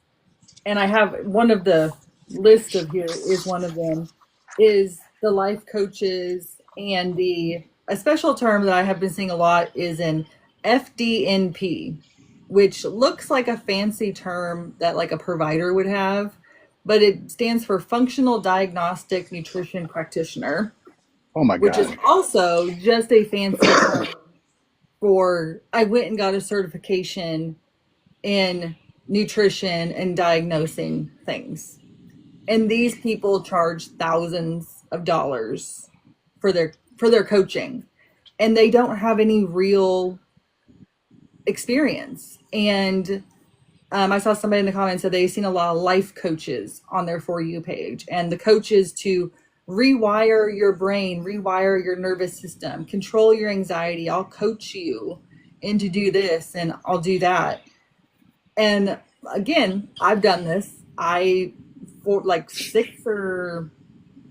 and I have one of the list of here is one of them, is the life coaches and the a special term that I have been seeing a lot is an FDNP, which looks like a fancy term that like a provider would have, but it stands for Functional Diagnostic Nutrition Practitioner, oh my which is God. also just a fancy term for I went and got a certification in nutrition and diagnosing things. And these people charge thousands of dollars for their coaching, and they don't have any real experience. And I saw somebody in the comments that they've seen a lot of life coaches on their For You page, and the coaches to rewire your brain, rewire your nervous system, control your anxiety. I'll coach you into do this and I'll do that. And again, I've done this. I, for like 6 or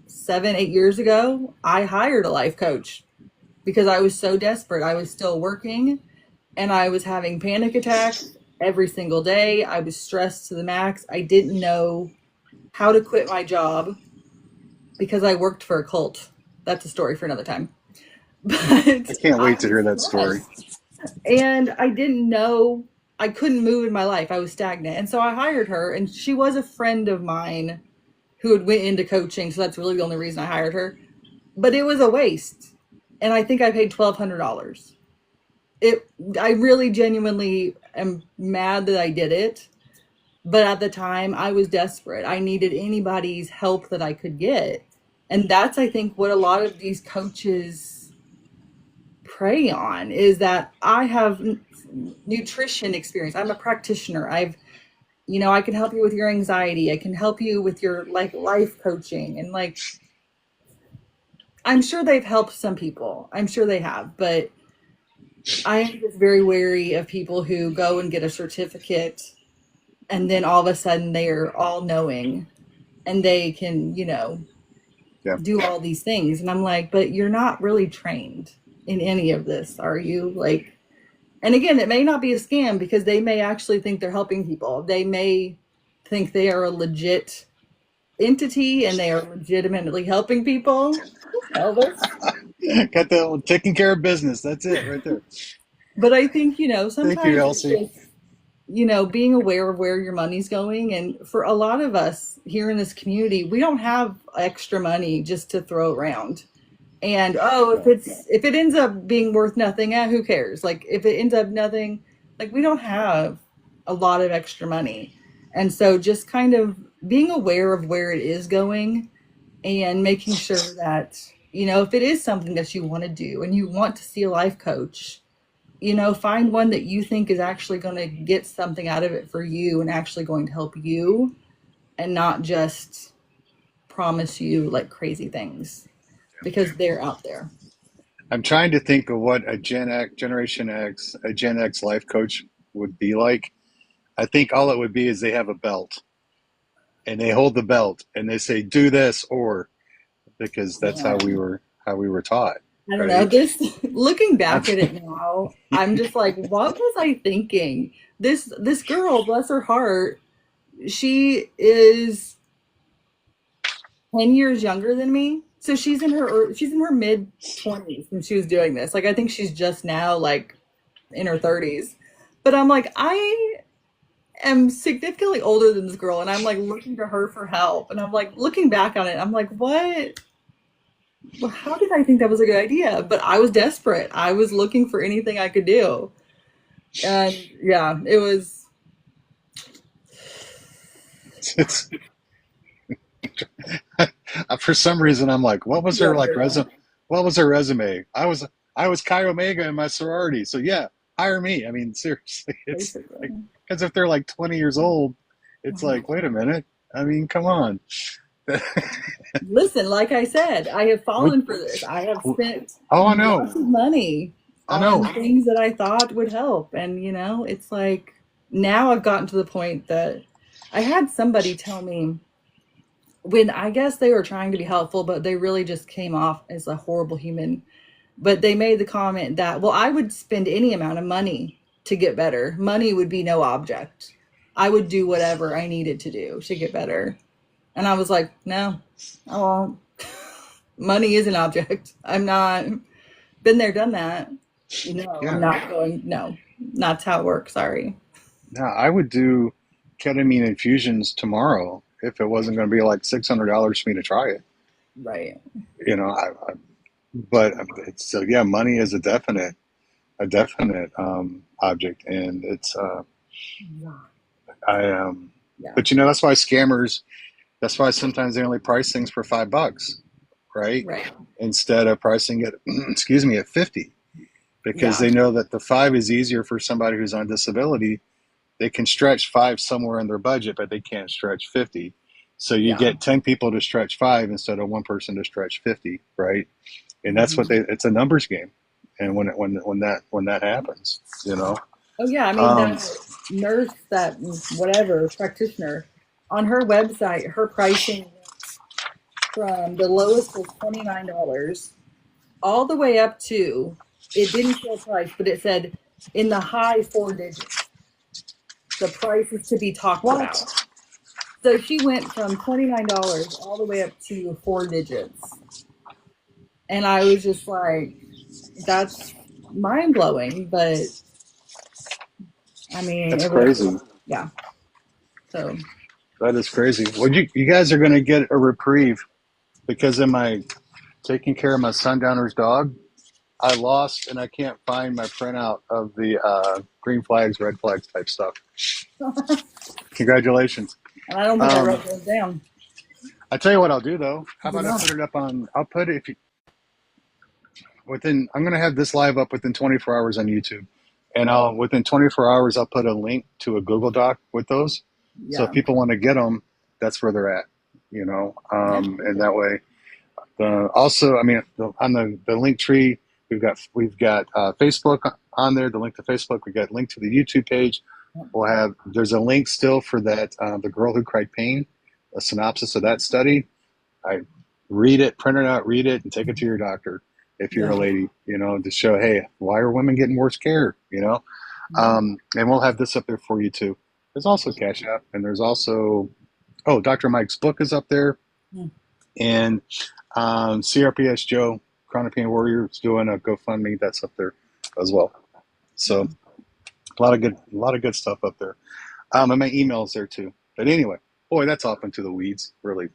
7, 8 years ago, I hired a life coach because I was so desperate. I was still working and I was having panic attacks every single day. I was stressed to the max. I didn't know how to quit my job because I worked for a cult. That's a story for another time. I But can't I wait to was hear that story. stressed and I didn't know, I couldn't move in my life. I was stagnant. And so I hired her, and she was a friend of mine who had went into coaching, so that's really the only reason I hired her. But it was a waste. And I think I paid $1,200. It I really genuinely am mad that I did it, but at the time I was desperate. I needed anybody's help that I could get. And that's I think what a lot of these coaches prey on is that I have nutrition experience. I'm a practitioner. I can help you with your anxiety. I can help you with your like life coaching and like I'm sure they've helped some people. I'm sure they have, but I am just very wary of people who go and get a certificate and then all of a sudden they are all knowing and they can, Yeah, do all these things. And I'm like, but you're not really trained in any of this, are you? Like, and again, it may not be a scam because they may actually think they're helping people. They may think they are a legit entity and they are legitimately helping people. Elvis. Got the taking care of business. That's it right there. But I think, Thank you, sometimes it's Elsie. just, being aware of where your money's going. And for a lot of us here in this community, we don't have extra money just to throw around. And oh, No. if it ends up being worth nothing, who cares? Like if it ends up nothing, like we don't have a lot of extra money. And so just kind of being aware of where it is going and making sure that, if it is something that you want to do and you want to see a life coach, find one that you think is actually going to get something out of it for you and actually going to help you and not just promise you like crazy things because they're out there. I'm trying to think of what a Gen X, Generation X, a Gen X life coach would be like. I think all it would be is they have a belt and they hold the belt and they say, do this or, because that's Man, how we were taught, I don't know. right? This looking I'm, back at it now, I'm just like, what was I thinking? This girl, bless her heart, she is 10 years younger than me. So she's in her mid 20s when she was doing this. Like I think she's just now like in her 30s. But I'm like, I am significantly older than this girl and I'm like looking to her for help. And I'm like looking back on it, I'm like, what? Well, how did I think that was a good idea? But I was desperate. I was looking for anything I could do. And yeah, it was it's, for some reason, I'm like, what was her young like girl, resume? What was her resume? I was Chi Omega in my sorority, so yeah, hire me. I mean, seriously, it's like basically. because if they're like 20 years old, it's like, wait a minute. I mean, come on. Listen, like I said, I have Would, fallen for this. I have spent oh, I lots know, of money I on know. things that I thought would help. And, it's like now I've gotten to the point that I had somebody tell me when I guess they were trying to be helpful, but they really just came off as a horrible human. But they made the comment that, well, I would spend any amount of money to get better. Money would be no object. I would do whatever I needed to do to get better. And I was like, no, I won't. Money is an object. I'm not been there, done that. No, I'm Yeah, not going. No, that's how it works. Sorry. yeah. I would do ketamine infusions tomorrow if it wasn't going to be like $600 for me to try it. Right. You know, but it's so yeah, money is a definite object, and it's Yeah. I Yeah. but you know that's why scammers. That's why sometimes they only price things for $5, right? Right. Instead of pricing it, excuse me, at 50, because Yeah. they know that the five is easier for somebody who's on disability. They can stretch five somewhere in their budget, but they can't stretch 50. So you Yeah. get 10 people to stretch five instead of one person to stretch 50, right? And that's what Mhm. they. It's a numbers game, and when that happens, you know. Oh yeah. I mean Um, that nurse, that whatever practitioner, on her website, her pricing went from the lowest was $29 all the way up to, it didn't show a price, but it said in the high four digits, the price is to be talked about. what? So she went from $29 all the way up to four digits. And I was just like, that's mind blowing. But I mean, That's it was, crazy. yeah. So, That is crazy. Well, you guys are going to get a reprieve because in my taking care of my sundowner's dog, I lost and I can't find my printout of the green flags, red flags type stuff. and Congratulations. I don't think I Um, wrote those down. I tell you what I'll do though. How You about I know? put it up on? I'll put it if you, within. I'm going to have this live up within 24 hours on YouTube, and I'll within 24 hours I'll put a link to a Google Doc with those. So if Yeah. people want to get them, that's where they're at. You know, Yeah. and that way. Also, I mean, on the link tree, we've got Facebook on there. The link to Facebook. We got a link to the YouTube page. We'll have there's a link still for that the girl who cried pain, a synopsis of that study. I read it, print it out, read it, and take it to your doctor if you're a Yeah. lady. You know, to show hey, why are women getting worse care? You know, Yeah. and we'll have this up there for you too. There's also Cash App, and there's also Dr. Mike's book is up there, Mm. and CRPS Joe Chronic Pain Warrior is doing a GoFundMe that's up there as well. So a lot of good stuff up there. And my email's there too. But anyway, boy, that's off into the weeds. Really,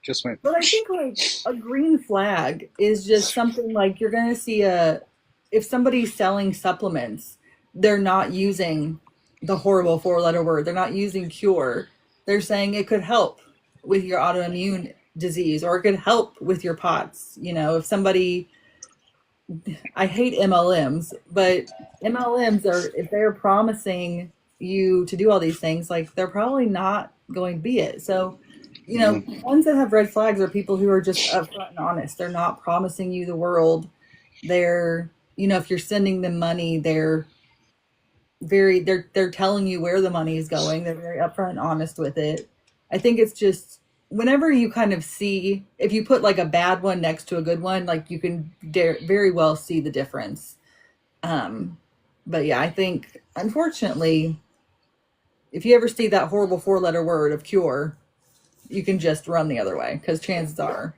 just went. But I think like a green flag is just something like you're going to see if somebody's selling supplements, they're not using the horrible four-letter word. They're not using cure. They're saying it could help with your autoimmune disease or it could help with your POTS. You know, if somebody, I hate MLMs, but MLMs are, if they're promising you to do all these things, like they're probably not going to be it. So, you know, Mm, ones that have red flags are people who are just upfront and honest. They're not promising you the world. They're, you know, if you're sending them money, they're telling you where the money is going. They're very upfront and honest with it. I think it's just whenever you kind of see if you put like a bad one next to a good one, like you can very well see the difference. Um, but yeah, I think unfortunately, if you ever see that horrible four-letter word of cure, you can just run the other way because chances are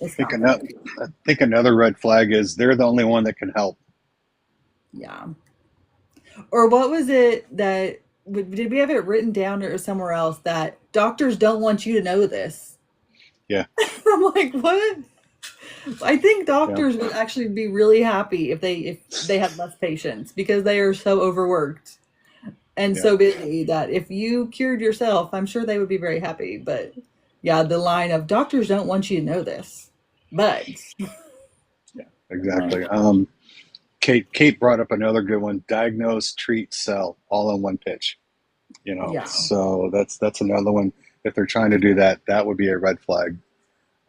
it's not going to be. I think another red flag is they're the only one that can help. Yeah. Or what was it that did we have it written down or somewhere else that doctors don't want you to know this? Yeah, I'm like, what? I think yeah, doctors would actually be really happy if they had less patients because they are so overworked and yeah, so busy that if you cured yourself, I'm sure they would be very happy. But yeah, the line of doctors don't want you to know this, but yeah, exactly. Kate brought up another good one: diagnose, treat, sell, all in one pitch. You know, yeah, so that's another one. If they're trying to do that, that would be a red flag.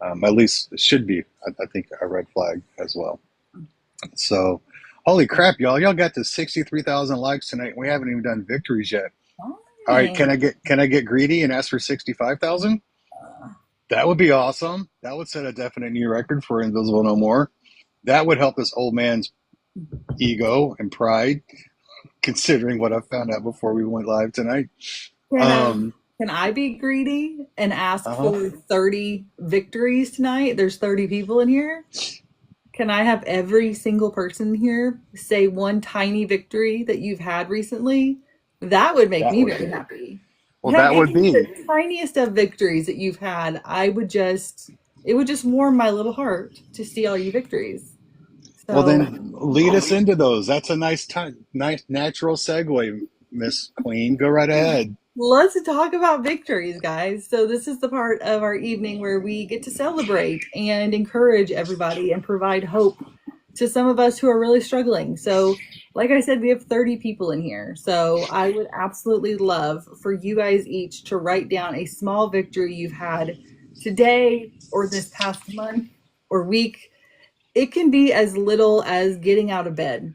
At least it should be, I think, a red flag as well. So, holy crap, y'all! Y'all got to 63,000 likes tonight. We haven't even done victories yet. All right, fine. can I get greedy and ask for 65,000? That would be awesome. That would set a definite new record for Invisible No More. That would help this old man's ego and pride, considering what I found out before we went live tonight. Can Um, can I be greedy and ask uh-huh. for 30 victories tonight? There's 30 people in here. Can I have every single person here say one tiny victory that you've had recently? That would make That me would very be happy. well. Heck, That would even be the tiniest of victories that you've had, it would just warm my little heart to see all your victories. well. So Then lead us into those. That's a nice natural segue, Miss Queen. Go right ahead. let's talk about victories, guys. So, this is the part of our evening where we get to celebrate and encourage everybody and provide hope to some of us who are really struggling. So, like I said, we have 30 people in here. So, I would absolutely love for you guys each to write down a small victory you've had today or this past month or week. It can be as little as getting out of bed.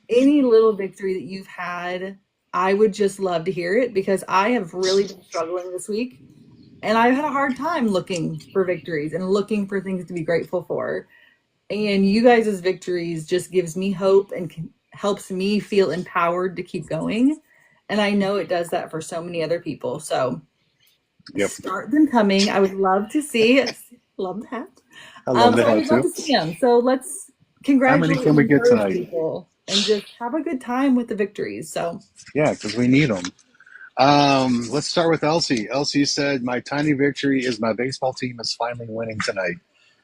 Any little victory that you've had, I would just love to hear it because I have really been struggling this week and I've had a hard time looking for victories and looking for things to be grateful for. And you guys' victories just gives me hope and helps me feel empowered to keep going. And I know it does that for so many other people. So Yep, start them coming. I would love to see. Love that. I love So that I hat would love too. to see them. So let's How many congratulate can and we get encourage tonight? people and just have a good time with the victories. So Yeah, because we need them. Let's start with Elsie. Elsie said, "My tiny victory is my baseball team is finally winning tonight."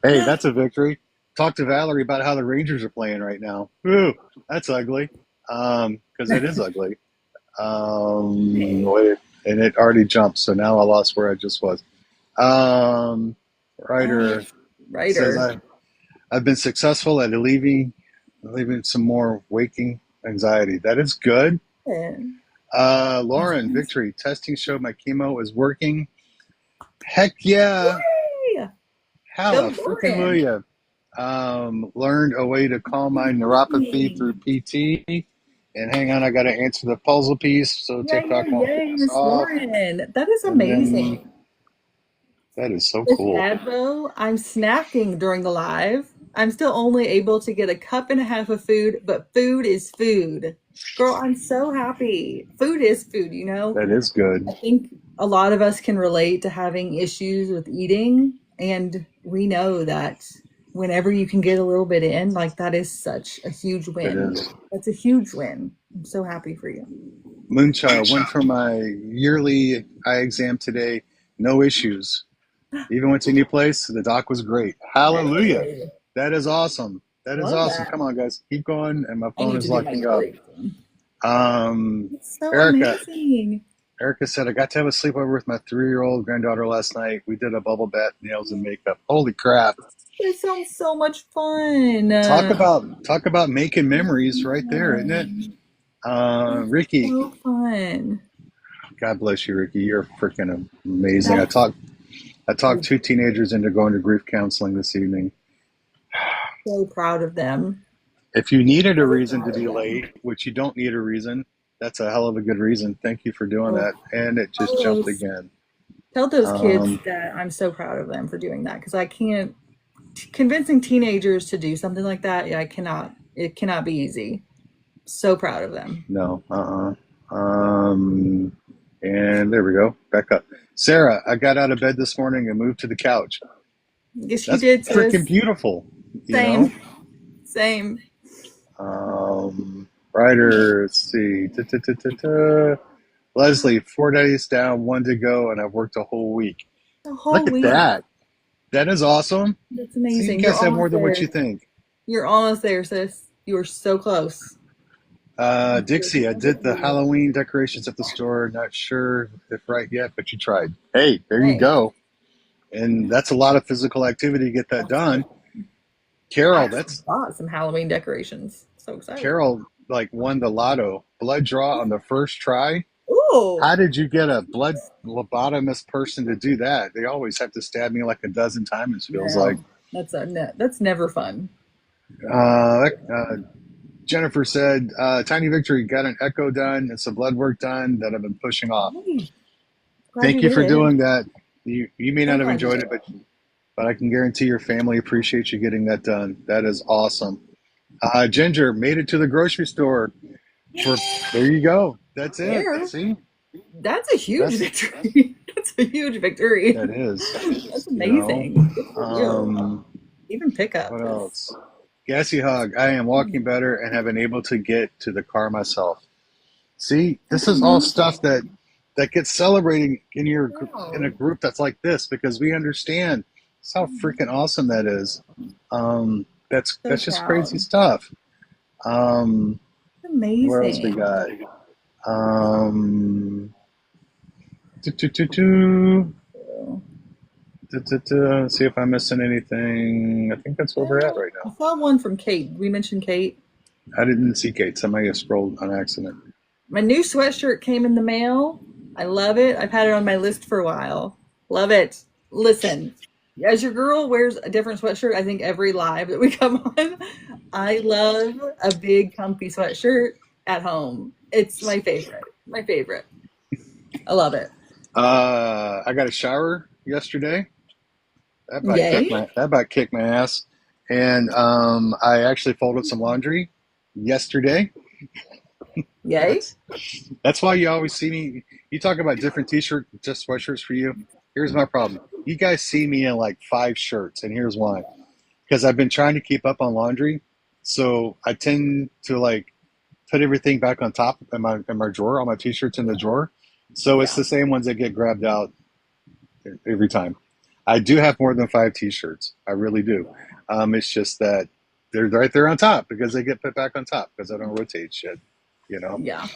Hey, that's a victory. Talk to Valerie about how the Rangers are playing right now. Ooh, that's ugly. Because it is ugly. Wait, and it already jumped, so now I lost where I just was. Um, uh, writer says, writer. I've been successful at alleviating some more waking anxiety. That is good. Lauren, victory. Testing showed my chemo is working. Heck yeah. Yay! Go Halla freaking will Lauren. ya. Learned a way to calm my neuropathy through PT. And hang on, I got to answer the puzzle piece. So Yay, TikTok yay, won't kick yay, us Miss off. Lauren. That is And then amazing. that is so Miss cool. Advo, I'm snacking during the live. I'm still only able to get a cup and a half of food, but food is food. Girl, I'm so happy. Food is food, you know? That is good. I think a lot of us can relate to having issues with eating, and we know that whenever you can get a little bit in, like that is such a huge It win. is. That's a huge win. I'm so happy for you. Moonchild went for my yearly eye exam today. No issues. Even went to a new place. The doc was great. Hallelujah. Hey, That is awesome. That is love awesome. that. Come on, guys. Keep going. And my I phone need to is do my locking up. yearly exam. Um, It's so Erica. amazing. Erica said, I got to have a sleepover with my 3-year-old granddaughter last night. We did a bubble bath, nails, and makeup. Holy crap. It sounds so much fun. Talk about making memories right there, isn't it? It's Ricky, so fun. God bless you, Ricky. You're freaking amazing. I That's talked I talked two teenagers into going to grief counseling this evening. so proud of them. If you needed a So reason to proud of be them. late, which you don't need a reason, that's a hell of a good reason. Thank you for doing Oh, that. And it just tell jumped those, again. tell those kids Um, that I'm so proud of them for doing that because I can't convincing teenagers to do something like that. Yeah, I cannot. It cannot be easy. So proud of them. no, and there we go. Back up. Sarah, I got out of bed this morning and moved to the couch. Yes, you That's did, freaking sis. beautiful, you know? Same. Same. Ryder, let's see. Leslie, 4 days down, one to go, and I've worked a whole week. The Look whole at week. that. That is awesome. That's See, you amazing. You're guys have more almost than what you there. think. You're almost there, sis. You are so close. You're Dixie, I so did the close. Halloween decorations at the store. Not sure if right yet, but you tried. Hey, there you Hey, go. And that's a lot of physical activity to get that that's done. it. I Carol, actually bought some Halloween decorations. So excited. Carol like won the lotto blood draw on the first try. Ooh, How did you get a blood lobotomist person to do that? They always have to stab me like a dozen times, it feels like. no, that's never fun. Jennifer said, Tiny Victory got an echo done and some blood work done that I've been pushing off. Hey, glad Thank you you did for it. doing that. You may So not have glad you enjoyed did it, it. but I can guarantee your family appreciates you getting that done. That is awesome. Ginger made it to the grocery store for, there you go. That's it. There. See? That's a huge That's, victory. That's a huge victory. that is, That's you know. amazing. Good for you. Um, Even pickup what is. else? Gassy hug. I am walking better and have been able to get to the car myself. See, this That's is all stuff amazing. that gets celebrating in a Wow. group that's like this because we understand just how freaking awesome that is. So That's just crazy proud. stuff. Um, where else we Amazing. got? Um, do, do, do, do. See if I'm missing anything. I think that's where we're at right I now. saw one from Kate. We mentioned Kate. I didn't see Kate. Somebody scrolled on accident. My new sweatshirt came in the mail. I love it. I've had it on my list for a while. Love it. Listen, as your girl wears a different sweatshirt, I think every live that we come on, I love a big comfy sweatshirt at home. It's my favorite. My favorite. I love it. I got a shower yesterday. Yay. That about kicked my ass. And I actually folded some laundry yesterday. Yay. That's that's why you always see me. You talk about different t-shirt, just sweatshirts for you. Here's my problem. You guys see me in like 5 shirts, and here's why. Because I've been trying to keep up on laundry, so I tend to like put everything back on top in my drawer, all my t-shirts in the drawer. So it's Yeah. the same ones that get grabbed out every time. I do have more than 5 t-shirts. I really do. It's just that they're right there on top because they get put back on top because I don't rotate shit, you know. Yeah.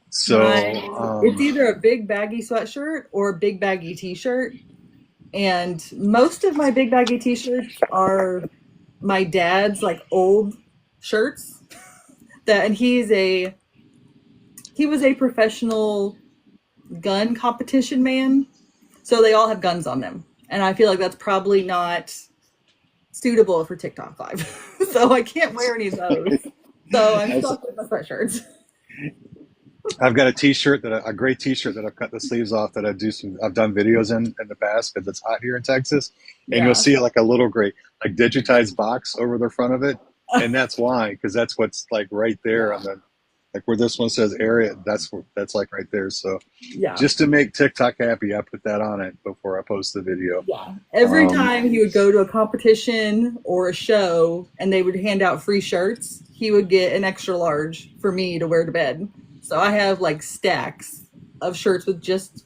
So My it's either a big baggy sweatshirt or a big baggy t-shirt. And most of my big baggy t-shirts are my dad's like old shirts that and he was a professional gun competition man. So they all have guns on them. And I feel like that's probably not suitable for TikTok live. So I can't wear any of those. So I'm stuck with my sweatshirts. I've got a T-shirt a great T-shirt that I've cut the sleeves off that I've done videos in the past because it's hot here in Texas, and you'll Yeah. see like a little gray like digitized box over the front of it, and that's why because that's what's like right there on Yeah. the Like where this one says area, that's like right there. So Yeah. just to make TikTok happy, I put that on it before I post the video. Yeah. Every Um, time he would go to a competition or a show and they would hand out free shirts, he would get an extra large for me to wear to bed. So I have like stacks of shirts with just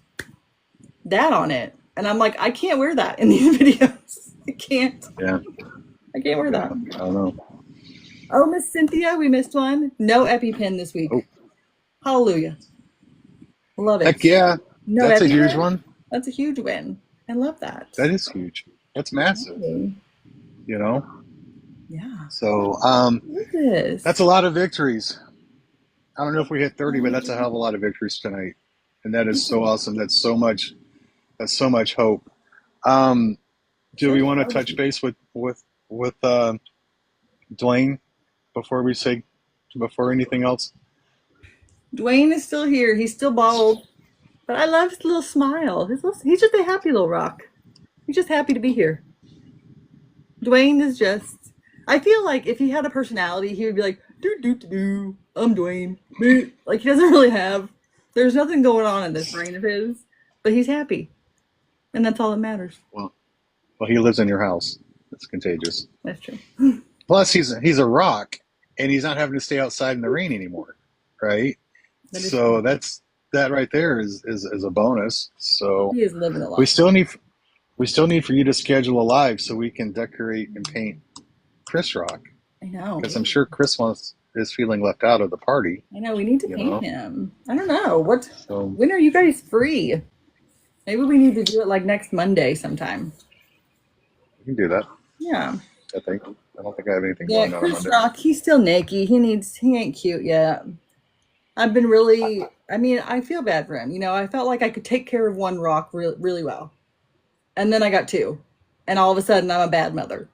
that on it. And I'm like, I can't wear that in these videos. I can't. yeah, I can't wear yeah, that. I don't know. Oh, Miss Cynthia, we missed one. No EpiPen this Oh, week. Hallelujah. Love heck it. yeah, No that's a huge EpiPen. one. That's a huge win. I love that. That is huge. That's massive. Okay. You know. Yeah. So Look at this. that's a lot of victories. I don't know if we hit 30, but that's a hell of a lot of victories tonight, and that is so awesome. That's so much. That's so much hope. Um, do we want to touch base with Dwayne before anything else? Dwayne is still here. He's still bald, but I love his little smile. He's just a happy little rock. He's just happy to be here. Dwayne is just. I feel like if he had a personality, he would be like, "Do do do do. I'm Dwayne." Like he doesn't really have. There's nothing going on in this brain of his, but he's happy, and that's all that matters. Well, well, he lives in your house. It's contagious. That's true. Plus, he's a rock, and he's not having to stay outside in the rain anymore, right? That is true. So that right there is a bonus. So He is living a we lot. still need we still need for you to schedule a live so we can decorate and paint Chris Rock, I know. because I'm sure Chris is feeling left out of the party. I know. We need to You paint know, him. I don't know what. so When are you guys free? Maybe we need to do it like next Monday sometime. we can do that. Yeah. I think. I don't think I have anything Yeah, going on Chris Monday. Rock, he's still naked. He ain't cute yet. I've been really, I mean, I feel bad for him. You know, I felt like I could take care of one rock really well. And then I got two. And all of a sudden I'm a bad mother.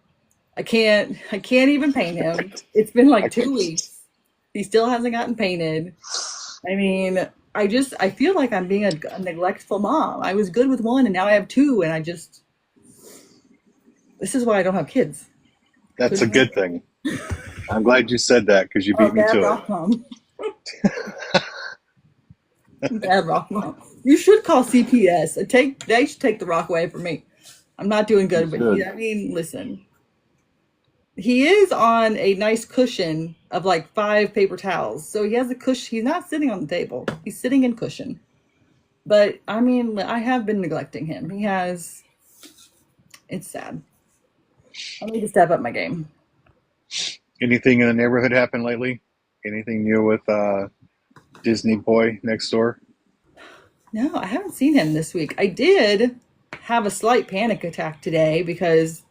I can't even paint him. It's been I like can 2 weeks. He still hasn't gotten painted. I mean, I feel like I'm being a neglectful mom. I was good with one and now I have two and this is why I don't have kids. That's a good thing. I'm glad you said that because you Oh, beat me bad to it. rock mom. Bad rock mom. You should call CPS. They should take the rock away from me. I'm not doing You good, but should. I mean, listen. He is on a nice cushion of like 5 paper towels. So he has a cushion. He's not sitting on the table. He's sitting in cushion. But I mean, I have been neglecting him. He has. It's sad. I need to step up my game. Anything in the neighborhood happened lately? Anything new with Disney Boy next door? No, I haven't seen him this week. I did have a slight panic attack today because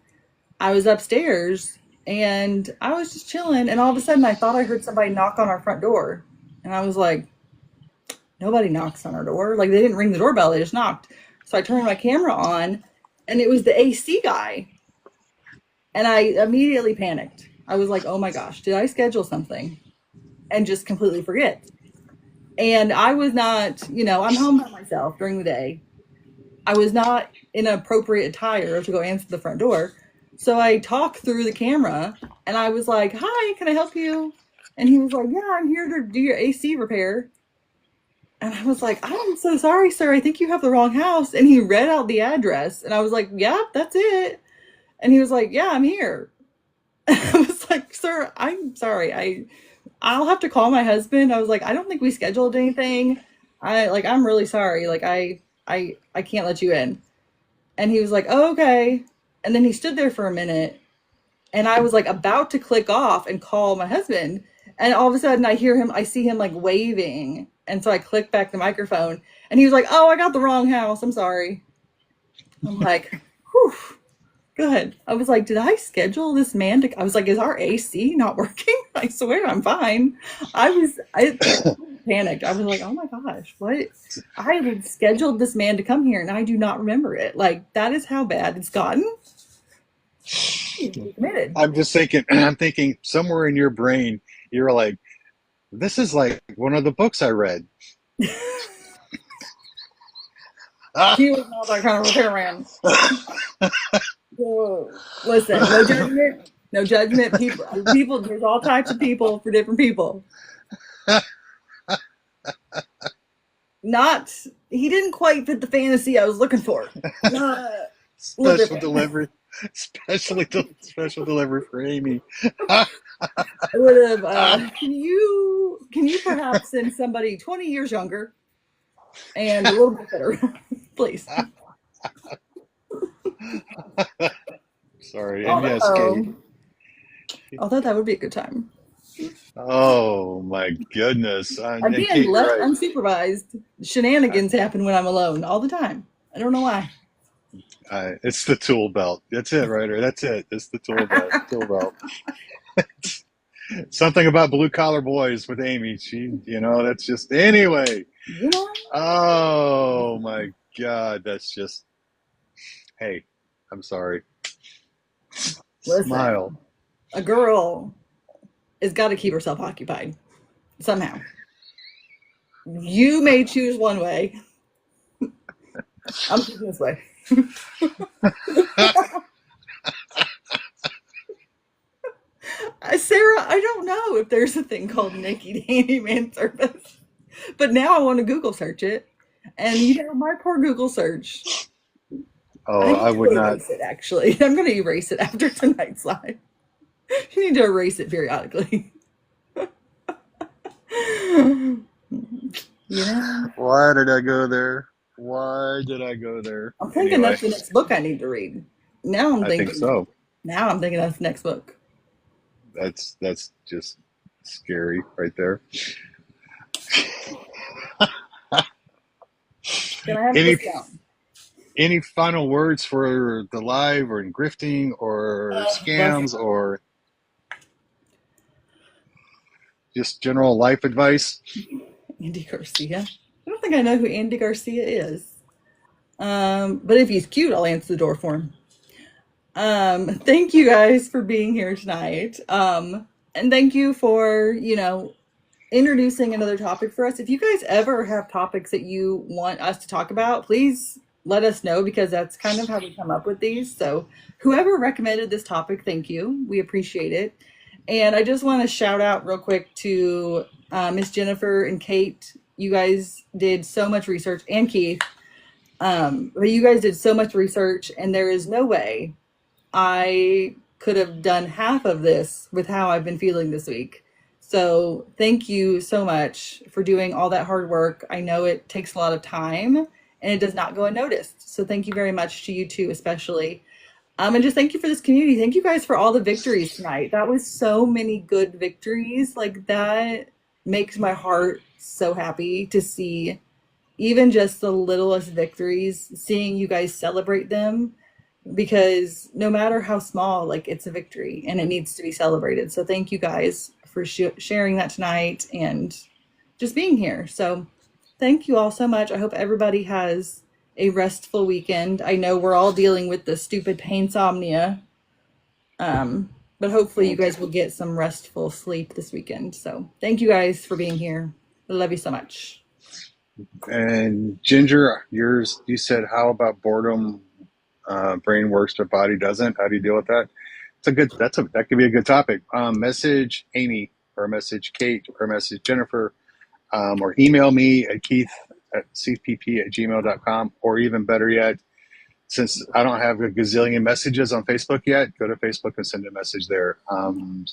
I was upstairs and I was just chilling, and all of a sudden I thought I heard somebody knock on our front door. And I was like, nobody knocks on our door. Like they didn't ring the doorbell, they just knocked. So I turned my camera on and it was the AC guy. And I immediately panicked. I was like, oh my gosh, did I schedule something and just completely forget? And I was not, I'm home by myself during the day. I was not in appropriate attire to go answer the front door. So I talked through the camera and I was like, hi, can I help you? And he was like, yeah, I'm here to do your AC repair. And I was like, I'm so sorry, sir. I think you have the wrong house. And he read out the address. And I was like, yeah, that's it. And he was like, yeah, I'm here. I was like, sir, I'm sorry. I'll have to call my husband. I was like, I don't think we scheduled anything. I'm really sorry. Like I can't let you in. And he was like, oh, okay. And then he stood there for a minute and I was like about to click off and call my husband. And all of a sudden I see him like waving. And so I clicked back the microphone and he was like, oh, I got the wrong house. I'm sorry. I'm like, whew. Good. I was like, did I schedule this man to? I was like, is our AC not working? I swear I'm fine. I panicked. I was like, oh my gosh, what? I had scheduled this man to come here and I do not remember it. Like, that is how bad it's gotten. He's committed. I'm just thinking. I'm thinking somewhere in your brain, you're like, this is like one of the books I read. Ah, He was not that kind of repairman. So, listen, no judgment. No judgment. People, there's all types of people for different people. Not, he didn't quite fit the fantasy I was looking for. Uh, a little Special different. delivery, special delivery for Amy. I would have. Can you perhaps send somebody 20 years younger and a little bit fitter, please? Sorry, and yes, Kate. Although, although that would be a good time. Oh my goodness. And Again, Kate, you're left right. unsupervised, I, shenanigans happen when I'm alone all the time. I don't know why. it's the tool belt. That's it, Ryder. That's it. It's the tool belt. Tool belt. Something about blue collar boys with Amy. That's just anyway. You know, Oh my God. That's just, hey, I'm sorry. Smile. listen, a girl has got to keep herself occupied somehow. You may choose one way. I'm choosing this way. Sarah, I don't know if there's a thing called Nikki Handyman Service, but now I want to Google search it. And my poor Google search. I Oh, need I to would not. erase it, actually. I'm going to erase it after tonight's live. You need to erase it periodically. You know, Why did I go there? Why did I go there? I'm thinking Anyway, that's the next book I need to read. Now I'm I think thinking, so. now I'm thinking that's the next book. That's just scary right there. Can I have a Any discount? any final words for the live or in grifting or Love scams or just general life advice? Andy Garcia. I don't think I know who Andy Garcia is. But if he's cute, I'll answer the door for him. Thank you guys for being here tonight. And thank you for, introducing another topic for us. If you guys ever have topics that you want us to talk about, please let us know because that's kind of how we come up with these. So, whoever recommended this topic, thank you. We appreciate it. And I just want to shout out real quick to Miss Jennifer and Kate. You guys did so much research, and Keith. But you guys did so much research, and there is no way I could have done half of this with how I've been feeling this week. So thank you so much for doing all that hard work. I know it takes a lot of time and it does not go unnoticed. So thank you very much to you two, especially. And just thank you for this community. Thank you guys for all the victories tonight. That was so many good victories. Like that makes my heart so happy to see even just the littlest victories, seeing you guys celebrate them because no matter how small, like it's a victory and it needs to be celebrated. So thank you guys for sharing that tonight and just being here. So thank you all so much. I hope everybody has a restful weekend. I know we're all dealing with the stupid painsomnia, but hopefully you guys will get some restful sleep this weekend. So thank you guys for being here. I love you so much. And Ginger, you said how about boredom? Brain works, but body doesn't. How do you deal with that? That could be a good topic. Message Amy or message Kate or message Jennifer or email me at keith at cpp@gmail.com, or even better yet, since I don't have a gazillion messages on Facebook yet, go to Facebook and send a message there.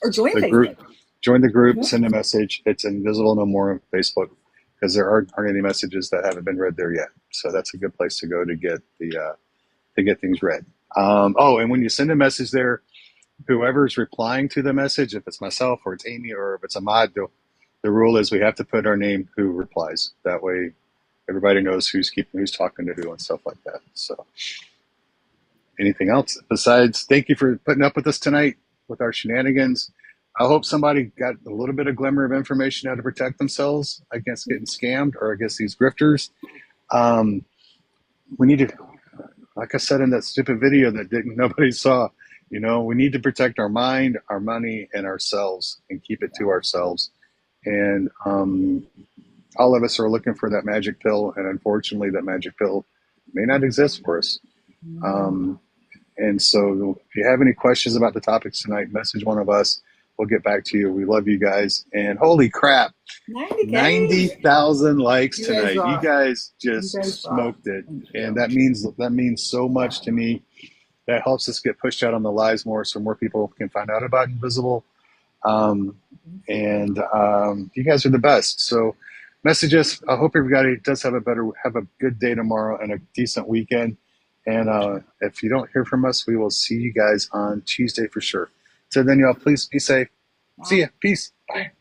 Or join The group, Facebook. join the group, send a message. It's invisible no more on Facebook because there aren't any messages that haven't been read there yet. So that's a good place to go to get to get things read. And when you send a message there, whoever's replying to the message, if it's myself or it's Amy or if it's Ahmad, the rule is we have to put our name who replies. That way, everybody knows who's talking to who and stuff like that. So, anything else besides thank you for putting up with us tonight with our shenanigans. I hope somebody got a little bit of glimmer of information how to protect themselves against getting scammed or against these grifters. Um, we need to, like I said in that stupid video that nobody saw, we need to protect our mind, our money, and ourselves and keep it to ourselves. And all of us are looking for that magic pill, and unfortunately, that magic pill may not exist for us. And so, if you have any questions about the topics tonight, message one of us. we'll get back to you. We love you guys. And holy crap, 90K. 90,000 likes You guys tonight. You rock. guys You just guys rock. smoked it. Thank And you. that means so much to me. That helps us get pushed out on the lives more so more people can find out about Invisible. Um, Thank you. and you guys are the best. So message us. I hope everybody does have a good day tomorrow and a decent weekend. And if you don't hear from us, we will see you guys on Tuesday for sure. So then, y'all, please be safe. See Bye. ya. Peace. Bye.